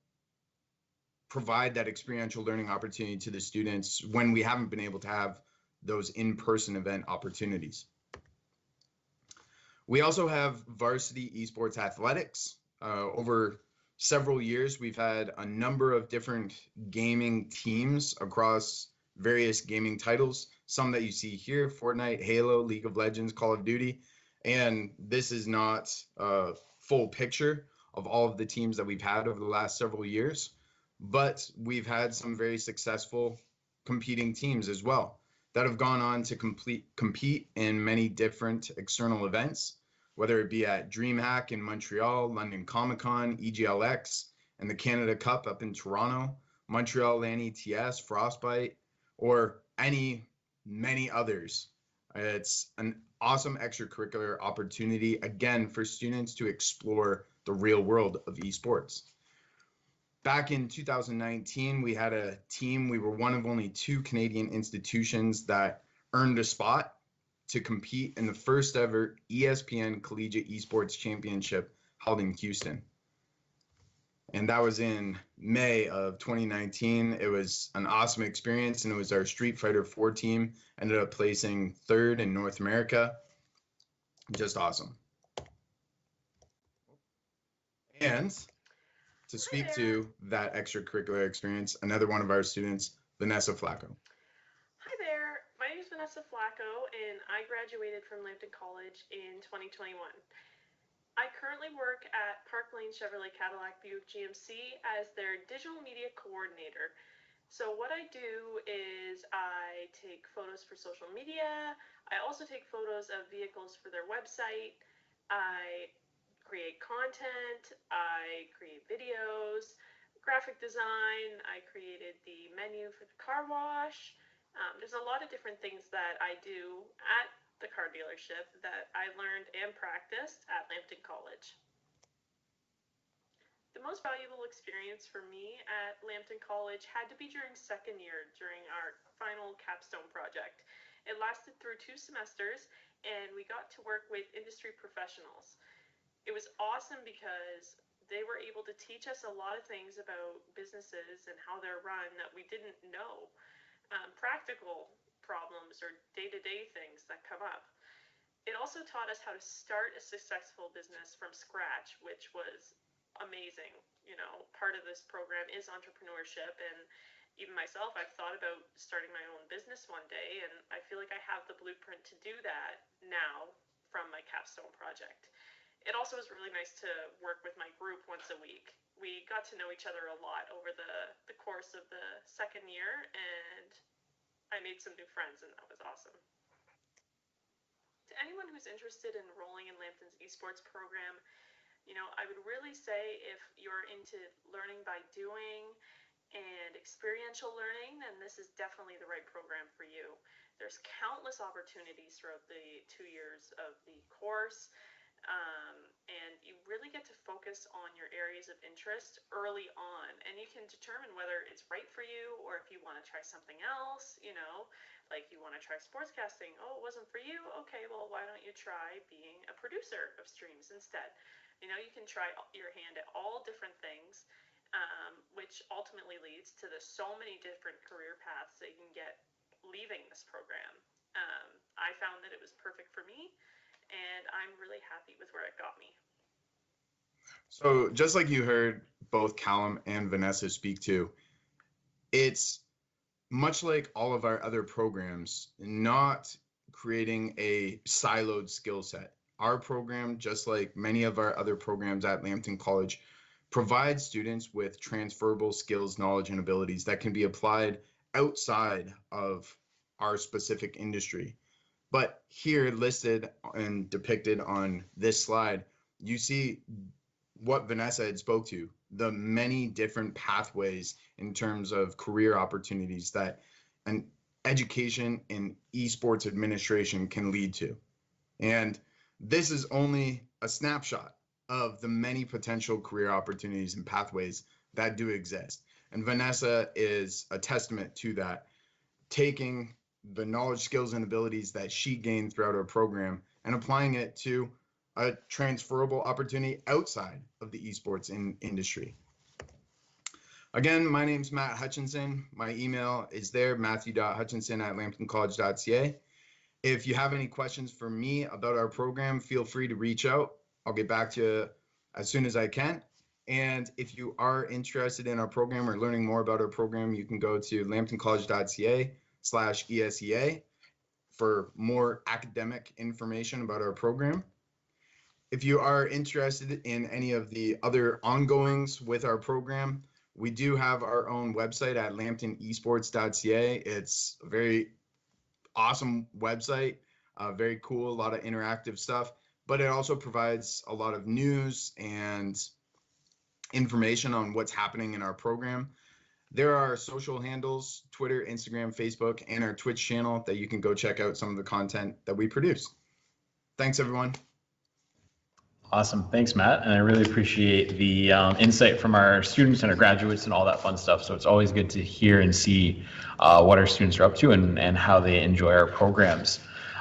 provide that experiential learning opportunity to the students when we haven't been able to have those in-person event opportunities. We also have varsity esports athletics. Over several years, we've had a number of different gaming teams across various gaming titles, some that you see here: Fortnite, Halo, League of Legends, Call of Duty. And this is not a full picture of all of the teams that we've had over the last several years, but we've had some very successful competing teams as well that have gone on to compete in many different external events, whether it be at DreamHack in Montreal, London Comic Con, EGLX, and the Canada Cup up in Toronto, Montreal LAN ETS, Frostbite, or many others. It's an awesome extracurricular opportunity, again, for students to explore the real world of esports. Back in 2019, we had a team. We were one of only 2 Canadian institutions that earned a spot to compete in the first ever ESPN Collegiate Esports Championship held in Houston. And that was in May of 2019. It was an awesome experience, and it was our Street Fighter 4 team, ended up placing 3rd in North America. Just awesome. And to speak to that extracurricular experience, another one of our students, Vanessa Flacco. Hi there, my name is Vanessa Flacco, and I graduated from Lambton College in 2021. I currently work at Park Lane Chevrolet Cadillac Buick GMC as their digital media coordinator. So what I do is I take photos for social media. I also take photos of vehicles for their website. I create content. I create videos, graphic design. I created the menu for the car wash. There's a lot of different things that I do at the car dealership that I learned and practiced at Lambton College. The most valuable experience for me at Lambton College had to be during second year, during our final capstone project. It lasted through 2 semesters, and we got to work with industry professionals. It was awesome because they were able to teach us a lot of things about businesses and how they're run that we didn't know. Practical problems or day-to-day things that come up. It also taught us how to start a successful business from scratch, which was amazing. You know, part of this program is entrepreneurship, and even myself, I've thought about starting my own business one day, and I feel like I have the blueprint to do that now from my capstone project. It also was really nice to work with my group once a week. We got to know each other a lot over the course of the second year, and I made some new friends, and that was awesome. To anyone who's interested in enrolling in Lambton's esports program, I would really say if you're into learning by doing and experiential learning, then this is definitely the right program for you. There's countless opportunities throughout the 2 years of the course. And you really get to focus on your areas of interest early on, and you can determine whether it's right for you or if you want to try something else, like you want to try sportscasting. Oh, it wasn't for you? Okay, well, why don't you try being a producer of streams instead? You can try your hand at all different things, which ultimately leads to the so many different career paths that you can get leaving this program. I found that it was perfect for me, and I'm really happy with where it got me. So just like you heard both Callum and Vanessa speak to, it's much like all of our other programs, not creating a siloed skill set. Our program, just like many of our other programs at Lambton College, provides students with transferable skills, knowledge, and abilities that can be applied outside of our specific industry. But here listed and depicted on this slide, you see what Vanessa had spoke to, the many different pathways in terms of career opportunities that an education in esports administration can lead to. And this is only a snapshot of the many potential career opportunities and pathways that do exist. And Vanessa is a testament to that, taking the knowledge, skills, and abilities that she gained throughout her program and applying it to a transferable opportunity outside of the esports industry. Again, my name's Matt Hutchinson. My email is there, matthew.hutchinson@lambtoncollege.ca. If you have any questions for me about our program, feel free to reach out. I'll get back to you as soon as I can. And if you are interested in our program or learning more about our program, you can go to lambtoncollege.ca/ESEA for more academic information about our program. If you are interested in any of the other ongoings with our program, we do have our own website at lambtonesports.ca. It's a very awesome website, very cool, a lot of interactive stuff, but it also provides a lot of news and information on what's happening in our program. There are social handles, Twitter, Instagram, Facebook, and our Twitch channel that you can go check out some of the content that we produce. Thanks, everyone. Awesome. Thanks, Matt. And I really appreciate the insight from our students and our graduates and all that fun stuff. So it's always good to hear and see what our students are up to and how they enjoy our programs.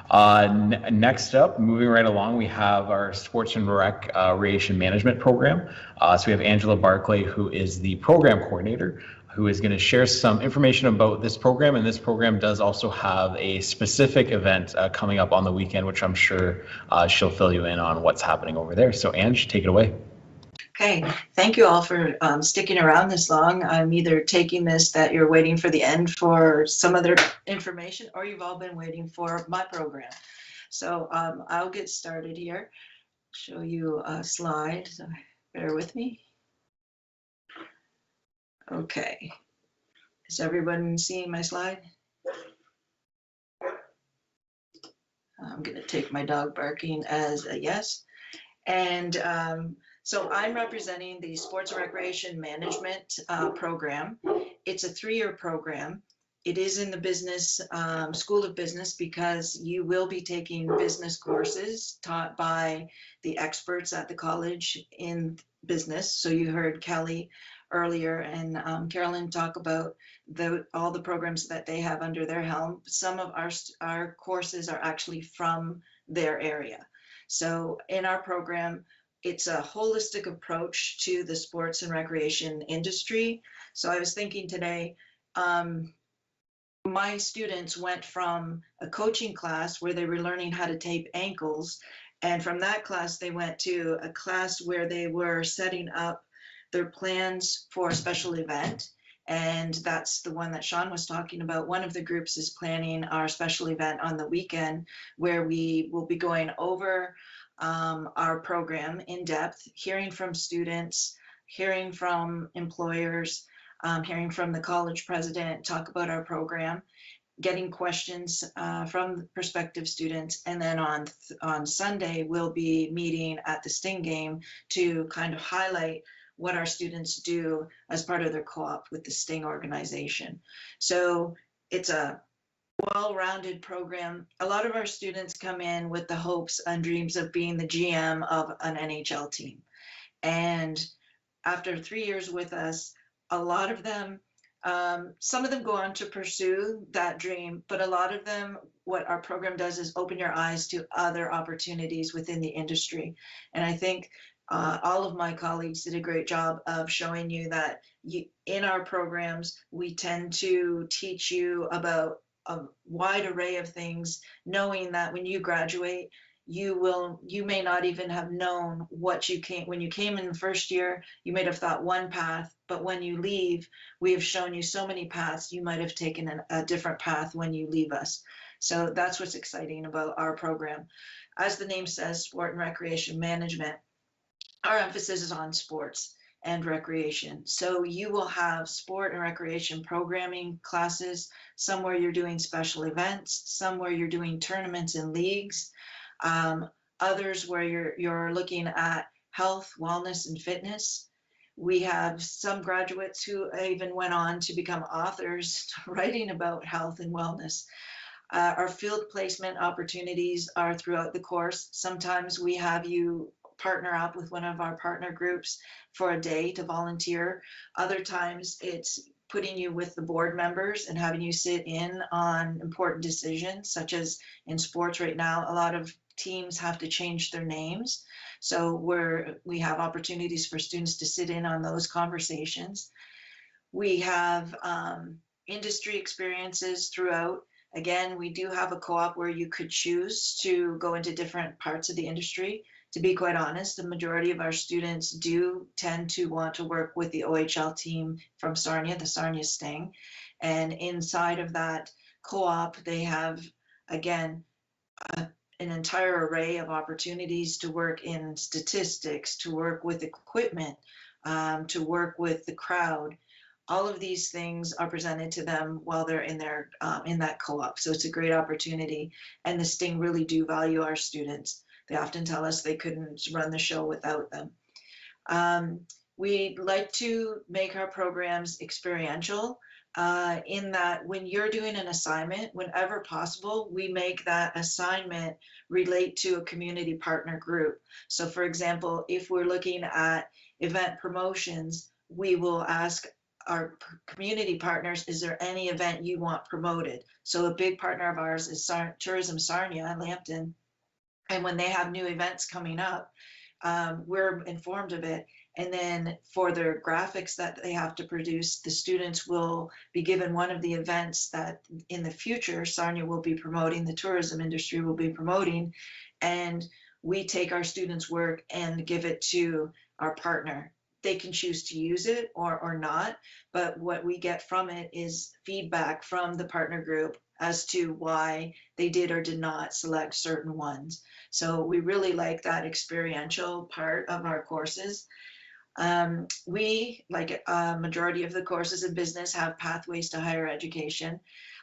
Next up, moving right along, we have our sports and recreation management program. So we have Angela Barclay, who is the program coordinator, who is going to share some information about this program. And this program does also have a specific event coming up on the weekend, which I'm sure she'll fill you in on what's happening over there. So Ange, take it away. Okay, thank you all for sticking around this long. I'm either taking this that you're waiting for the end for some other information, or you've all been waiting for my program. So I'll get started here. Show you a slide, so bear with me. Okay, is everyone seeing my slide? I'm going to take my dog barking as a yes. And so I'm representing the Sports and Recreation Management program. It's a 3-year program. It is in the business School of Business, because you will be taking business courses taught by the experts at the college in business. So you heard Kelly earlier and Carolyn talk about all the programs that they have under their helm. Some of our courses are actually from their area. So in our program, it's a holistic approach to the sports and recreation industry. So I was thinking today, my students went from a coaching class where they were learning how to tape ankles, and from that class they went to a class where they were setting up their plans for a special event, And that's the one that Sean was talking about. One of the groups is planning our special event on the weekend where we will be going over our program in depth, hearing from students, hearing from employers, hearing from the college president, talk about our program, getting questions from prospective students. And then on Sunday, we'll be meeting at the Sting game to kind of highlight what our students do as part of their co-op with the Sting organization. So it's a well-rounded program. A lot of our students come in with the hopes and dreams of being the GM of an NHL team. And after 3 years with us, a lot of them, some of them go on to pursue that dream, but a lot of them, what our program does is open your eyes to other opportunities within the industry. And I think all of my colleagues did a great job of showing you that in our programs, we tend to teach you about a wide array of things, knowing that when you graduate, you may not even have known what when you came in the first year, you might have thought one path, but when you leave, we have shown you so many paths, you might have taken a different path when you leave us. So that's what's exciting about our program. As the name says, sport and recreation management, our emphasis is on sports and recreation. So you will have sport and recreation programming classes, some where you're doing special events, some where you're doing tournaments and leagues, others where you're looking at health, wellness, and fitness. We have some graduates who even went on to become authors writing about health and wellness. Our field placement opportunities are throughout the course. Sometimes we have you partner up with one of our partner groups for a day to volunteer. Other times it's putting you with the board members and having you sit in on important decisions, such as in sports right now, a lot of teams have to change their names. So we have opportunities for students to sit in on those conversations. We have industry experiences throughout. Again, we do have a co-op where you could choose to go into different parts of the industry. To be quite honest, the majority of our students do tend to want to work with the OHL team from Sarnia, the Sarnia Sting. And inside of that co-op, they have, again, an entire array of opportunities to work in statistics, to work with equipment, to work with the crowd. All of these things are presented to them while they're in that co-op. So it's a great opportunity. And the Sting really do value our students. They often tell us they couldn't run the show without them. We like to make our programs experiential in that when you're doing an assignment, whenever possible, we make that assignment relate to a community partner group. So for example, if we're looking at event promotions, we will ask our community partners, is there any event you want promoted? So a big partner of ours is Tourism Sarnia, Lambton. And when they have new events coming up, we're informed of it. And then for their graphics that they have to produce, the students will be given one of the events that in the future Sarnia will be promoting, the tourism industry will be promoting. And we take our students' work and give it to our partner. They can choose to use it or not, but what we get from it is feedback from the partner group as to why they did or did not select certain ones. So we really like that experiential part of our courses. We, like a majority of the courses in business, have pathways to higher education.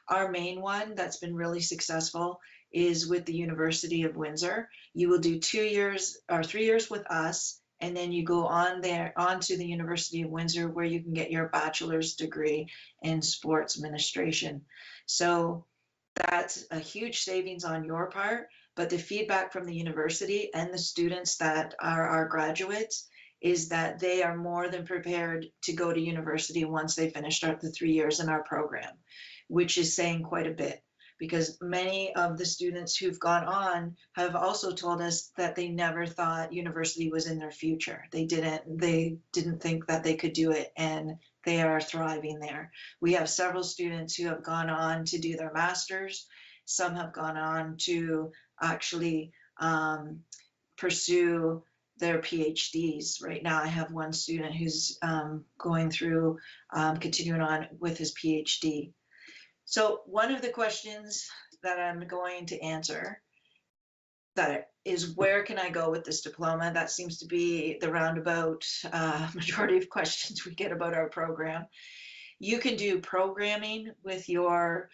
Our main one that's been really successful is with the University of Windsor. You will do 2 years or 3 years with us, and then you go on to the University of Windsor where you can get your bachelor's degree in sports administration. So that's a huge savings on your part, but the feedback from the university and the students that are our graduates is that they are more than prepared to go to university once they finish the 3 years in our program, which is saying quite a bit. Because many of the students who've gone on have also told us that they never thought university was in their future. They didn't think that they could do it, and they are thriving there. We have several students who have gone on to do their masters. Some have gone on to actually pursue their PhDs. Right now, I have one student who's going through, continuing on with his PhD. So one of the questions that I'm going to answer that is, where can I go with this diploma? That seems to be the roundabout majority of questions we get about our program. You can do programming with your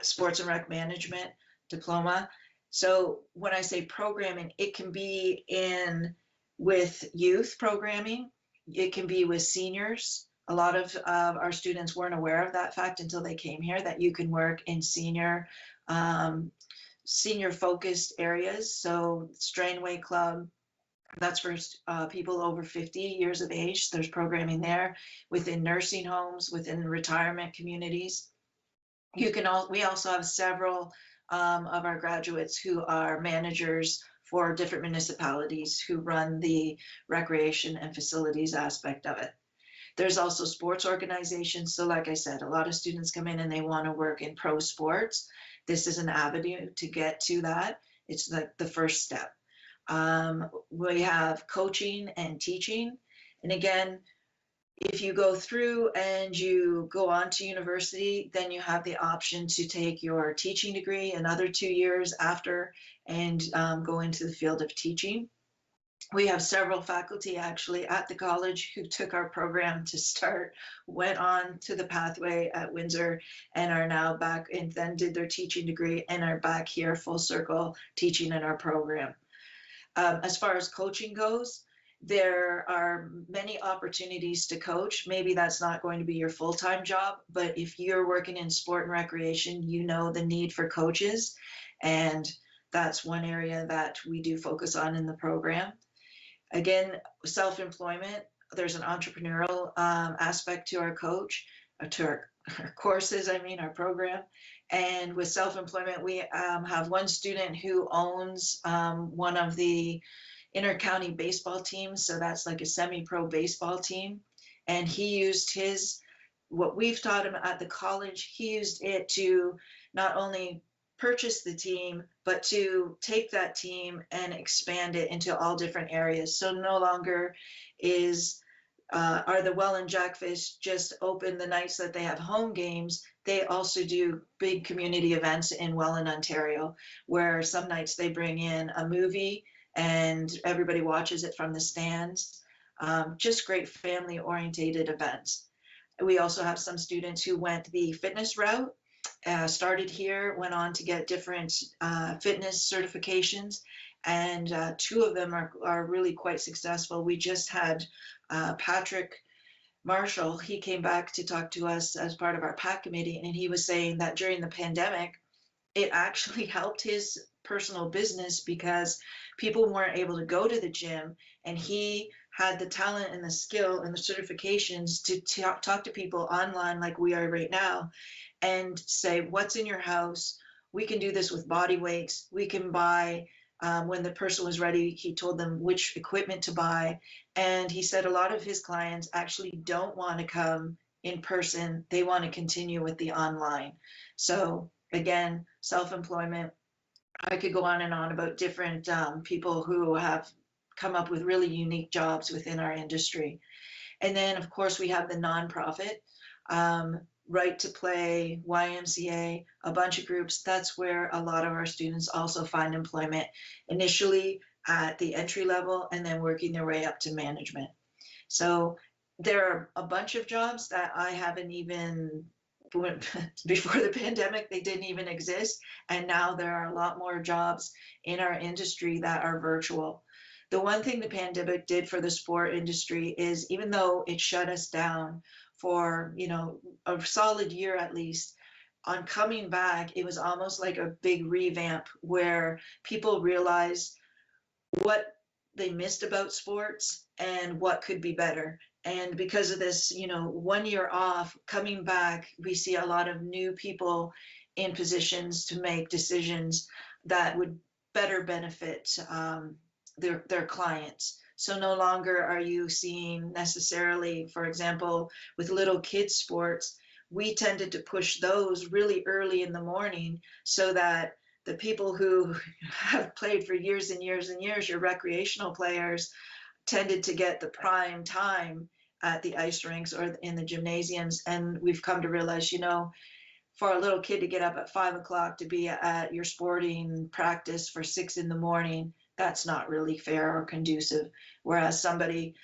sports and rec management diploma. So when I say programming, it can be with youth programming. It can be with seniors. A lot of our students weren't aware of that fact until they came here, that you can work in senior focused areas. So Strainway Club, that's for people over 50 years of age. There's programming there, within nursing homes, within retirement communities. We also have several of our graduates who are managers for different municipalities who run the recreation and facilities aspect of it. There's also sports organizations. So like I said, a lot of students come in and they want to work in pro sports. This is an avenue to get to that. It's like the first step. We have coaching and teaching. And again, if you go through and you go on to university, then you have the option to take your teaching degree another 2 years after and go into the field of teaching. We have several faculty actually at the college who took our program to start, went on to the pathway at Windsor, and are now back, and then did their teaching degree and are back here full circle teaching in our program. As far as coaching goes, there are many opportunities to coach. Maybe that's not going to be your full-time job, but if you're working in sport and recreation, you know the need for coaches, and that's one area that we do focus on in the program. Again, self-employment, there's an entrepreneurial aspect to our our courses, our program. And with self-employment, we have one student who owns one of the inter-county baseball teams. So that's like a semi-pro baseball team. And he used what we've taught him at the college, he used it to not only purchase the team, but to take that team and expand it into all different areas. So no longer are the Welland Jackfish just open the nights that they have home games. They also do big community events in Welland, Ontario, where some nights they bring in a movie and everybody watches it from the stands. Just great family-orientated events. We also have some students who went the fitness route, started here, went on to get different fitness certifications, and 2 of them are really quite successful. We just had Patrick Marshall. He came back to talk to us as part of our PAC committee, and he was saying that during the pandemic, it actually helped his personal business because people weren't able to go to the gym, and he had the talent and the skill and the certifications to talk to people online like we are right now and say, what's in your house? We can do this with body weights. We can buy, when the person was ready, he told them which equipment to buy. And he said a lot of his clients actually don't want to come in person. They want to continue with the online. So again, self-employment. I could go on and on about different people who have come up with really unique jobs within our industry. And then, of course, we have the nonprofit, Right to Play, YMCA, a bunch of groups. That's where a lot of our students also find employment, initially at the entry level and then working their way up to management. So there are a bunch of jobs that I haven't even, before the pandemic, they didn't even exist. And now there are a lot more jobs in our industry that are virtual. The one thing the pandemic did for the sport industry is, even though it shut us down for, a solid year at least, on coming back, it was almost like a big revamp where people realized what they missed about sports and what could be better. And because of this, 1 year off, coming back, we see a lot of new people in positions to make decisions that would better benefit their clients. So no longer are you seeing necessarily, for example, with little kids sports, we tended to push those really early in the morning so that the people who have played for years and years and years, your recreational players, tended to get the prime time at the ice rinks or in the gymnasiums. And we've come to realize, you know, for a little kid to get up at 5 o'clock to be at your sporting practice for 6 in the morning, that's not really fair or conducive. Whereas somebody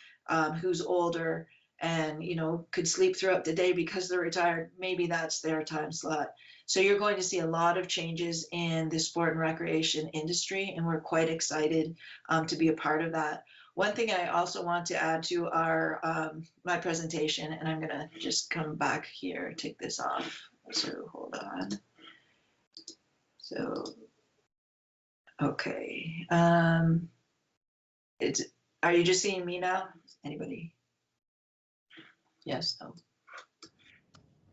who's older and, you know, could sleep throughout the day because they're retired, maybe that's their time slot. So you're going to see a lot of changes in the sport and recreation industry, and we're quite excited to be a part of that. One thing I also want to add to our my presentation, and I'm gonna just come back here, take this off. So hold on. So, okay. Are you just seeing me now? Anybody? Yes, no.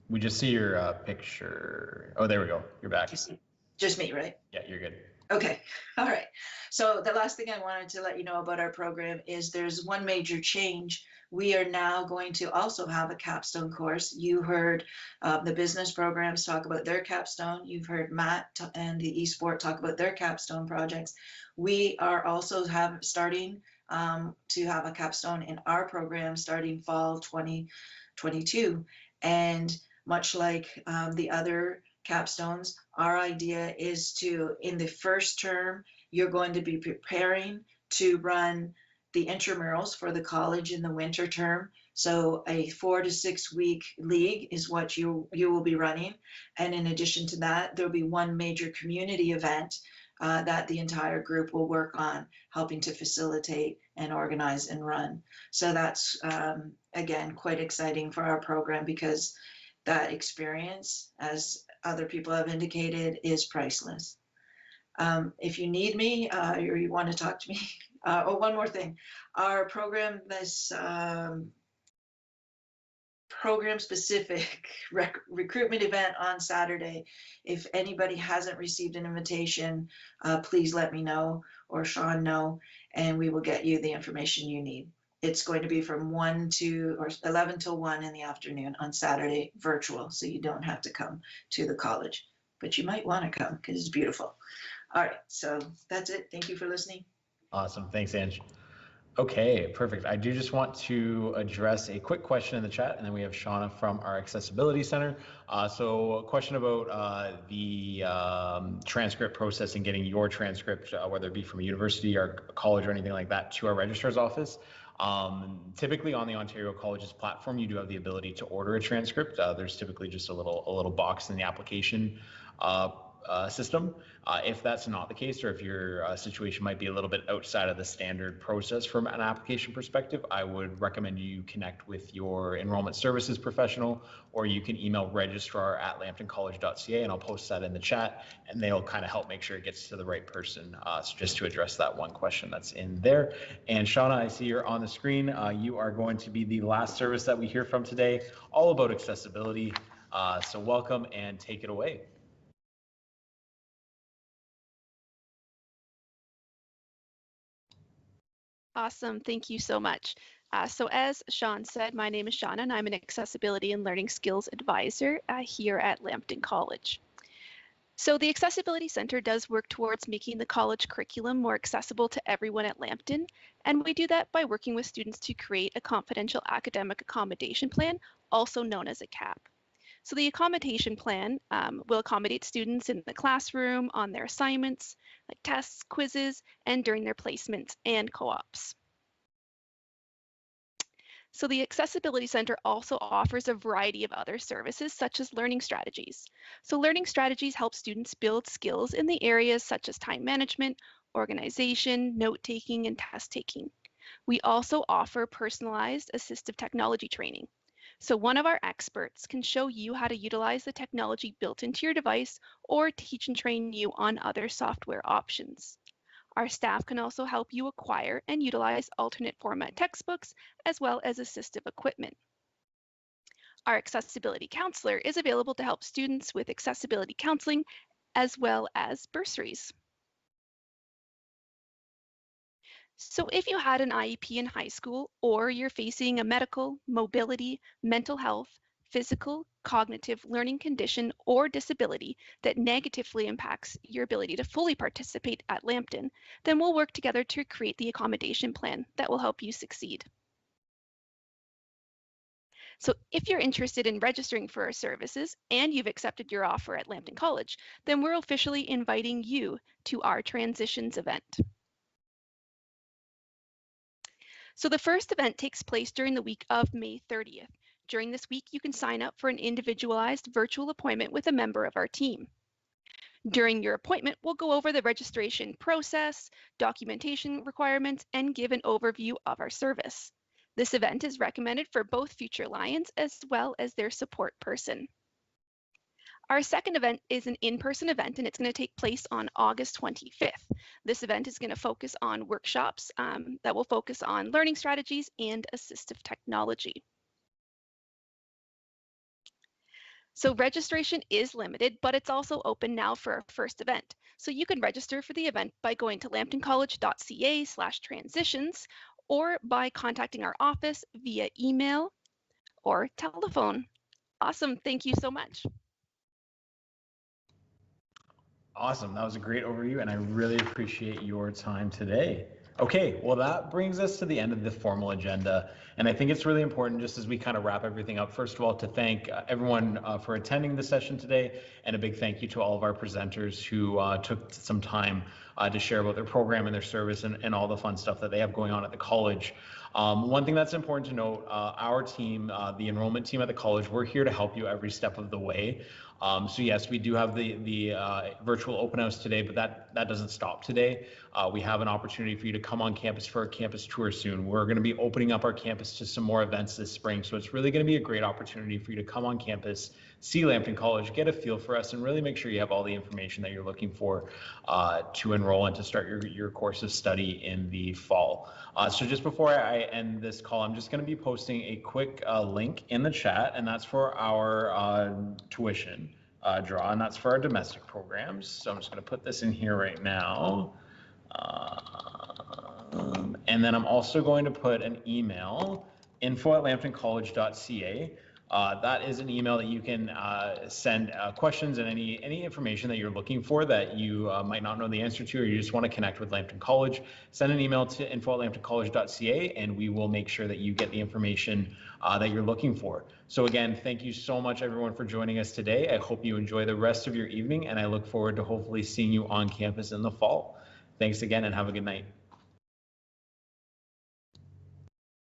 We just see your picture. Oh, there we go. You're back. Just me, right? Yeah, you're good. Okay, all right. So the last thing I wanted to let you know about our program is there's one major change. We are now going to also have a capstone course. You heard the business programs talk about their capstone. You've heard Matt and the eSport talk about their capstone projects. We are also starting to have a capstone in our program starting fall 2022. And much like the other capstones, our idea is to, in the first term, you're going to be preparing to run the intramurals for the college in the winter term. So a 4 to 6 week league is what you will be running. And in addition to that, there'll be one major community event that the entire group will work on, helping to facilitate and organize and run. So that's, again, quite exciting for our program, because that experience, as other people have indicated, is priceless. If you need me or you want to talk to me, oh, one more thing. Our program, this program-specific recruitment event on Saturday, if anybody hasn't received an invitation, please let me know or Sean know, and we will get you the information you need. It's going to be from 11 till 1 in the afternoon on Saturday, virtual, so you don't have to come to the college, but you might want to come because it's beautiful. All right, so that's it. Thank you for listening. Awesome. Thanks, Ange. Okay, perfect. I do just want to address a quick question in the chat, and then we have Shauna from our Accessibility Center. So a question about the transcript process and getting your transcript, whether it be from a university or a college or anything like that, to our registrar's office. Typically on the Ontario Colleges platform, you do have the ability to order a transcript. There's typically just a little box in the application system. If that's not the case, or if your situation might be a little bit outside of the standard process from an application perspective, I would recommend you connect with your enrollment services professional, or you can email registrar@lambtoncollege.ca, and I'll post that in the chat, and they'll kind of help make sure it gets to the right person. So just to address that one question that's in there. And Shauna, I see you're on the screen. You are going to be the last service that we hear from today, all about accessibility. So welcome and take it away. Awesome. Thank you so much. So as Sean said, my name is Shauna, and I'm an Accessibility and Learning Skills Advisor here at Lambton College. So the Accessibility Center does work towards making the college curriculum more accessible to everyone at Lambton, and we do that by working with students to create a confidential academic accommodation plan, also known as a CAP. So the accommodation plan will accommodate students in the classroom, on their assignments, like tests, quizzes, and during their placements and co-ops. So the Accessibility Center also offers a variety of other services, such as learning strategies. So learning strategies help students build skills in the areas such as time management, organization, note-taking, and test-taking. We also offer personalized assistive technology training. So one of our experts can show you how to utilize the technology built into your device, or teach and train you on other software options. Our staff can also help you acquire and utilize alternate format textbooks, as well as assistive equipment. Our accessibility counselor is available to help students with accessibility counseling, as well as bursaries. So if you had an IEP in high school, or you're facing a medical, mobility, mental health, physical, cognitive, learning condition, or disability that negatively impacts your ability to fully participate at Lambton, then we'll work together to create the accommodation plan that will help you succeed. So if you're interested in registering for our services and you've accepted your offer at Lambton College, then we're officially inviting you to our transitions event. So the first event takes place during the week of May 30th. During this week, you can sign up for an individualized virtual appointment with a member of our team. During your appointment, we'll go over the registration process, documentation requirements, and give an overview of our service. This event is recommended for both future Lions as well as their support person. Our second event is an in-person event, and it's going to take place on August 25th. This event is going to focus on workshops that will focus on learning strategies and assistive technology. So registration is limited, but it's also open now for our first event. So you can register for the event by going to lambtoncollege.ca/transitions or by contacting our office via email or telephone. Awesome, thank you so much. Awesome, that was a great overview and I really appreciate your time today. Okay, well that brings us to the end of the formal agenda. And I think it's really important, just as we kind of wrap everything up, first of all, to thank everyone for attending the session today. And a big thank you to all of our presenters who took some time to share about their program and their service and all the fun stuff that they have going on at the college. One thing that's important to note, our team, the enrollment team at the college, we're here to help you every step of the way. So yes, we do have the virtual open house today, but that doesn't stop today. We have an opportunity for you to come on campus for a campus tour soon. We're going to be opening up our campus to some more events this spring. So it's really going to be a great opportunity for you to come on campus, see Lambton College, get a feel for us, and really make sure you have all the information that you're looking for to enroll and to start your course of study in the fall. So just before I end this call, I'm just going to be posting a quick link in the chat, and that's for our tuition draw, and that's for our domestic programs. So I'm just going to put this in here right now. And then I'm also going to put an email, info@lambtoncollege.ca. That is an email that you can send questions and any information that you're looking for that you might not know the answer to, or you just want to connect with Lambton College. Send an email to info@lambtoncollege.ca and we will make sure that you get the information that you're looking for. So again, thank you so much everyone for joining us today. I hope you enjoy the rest of your evening and I look forward to hopefully seeing you on campus in the fall. Thanks again and have a good night.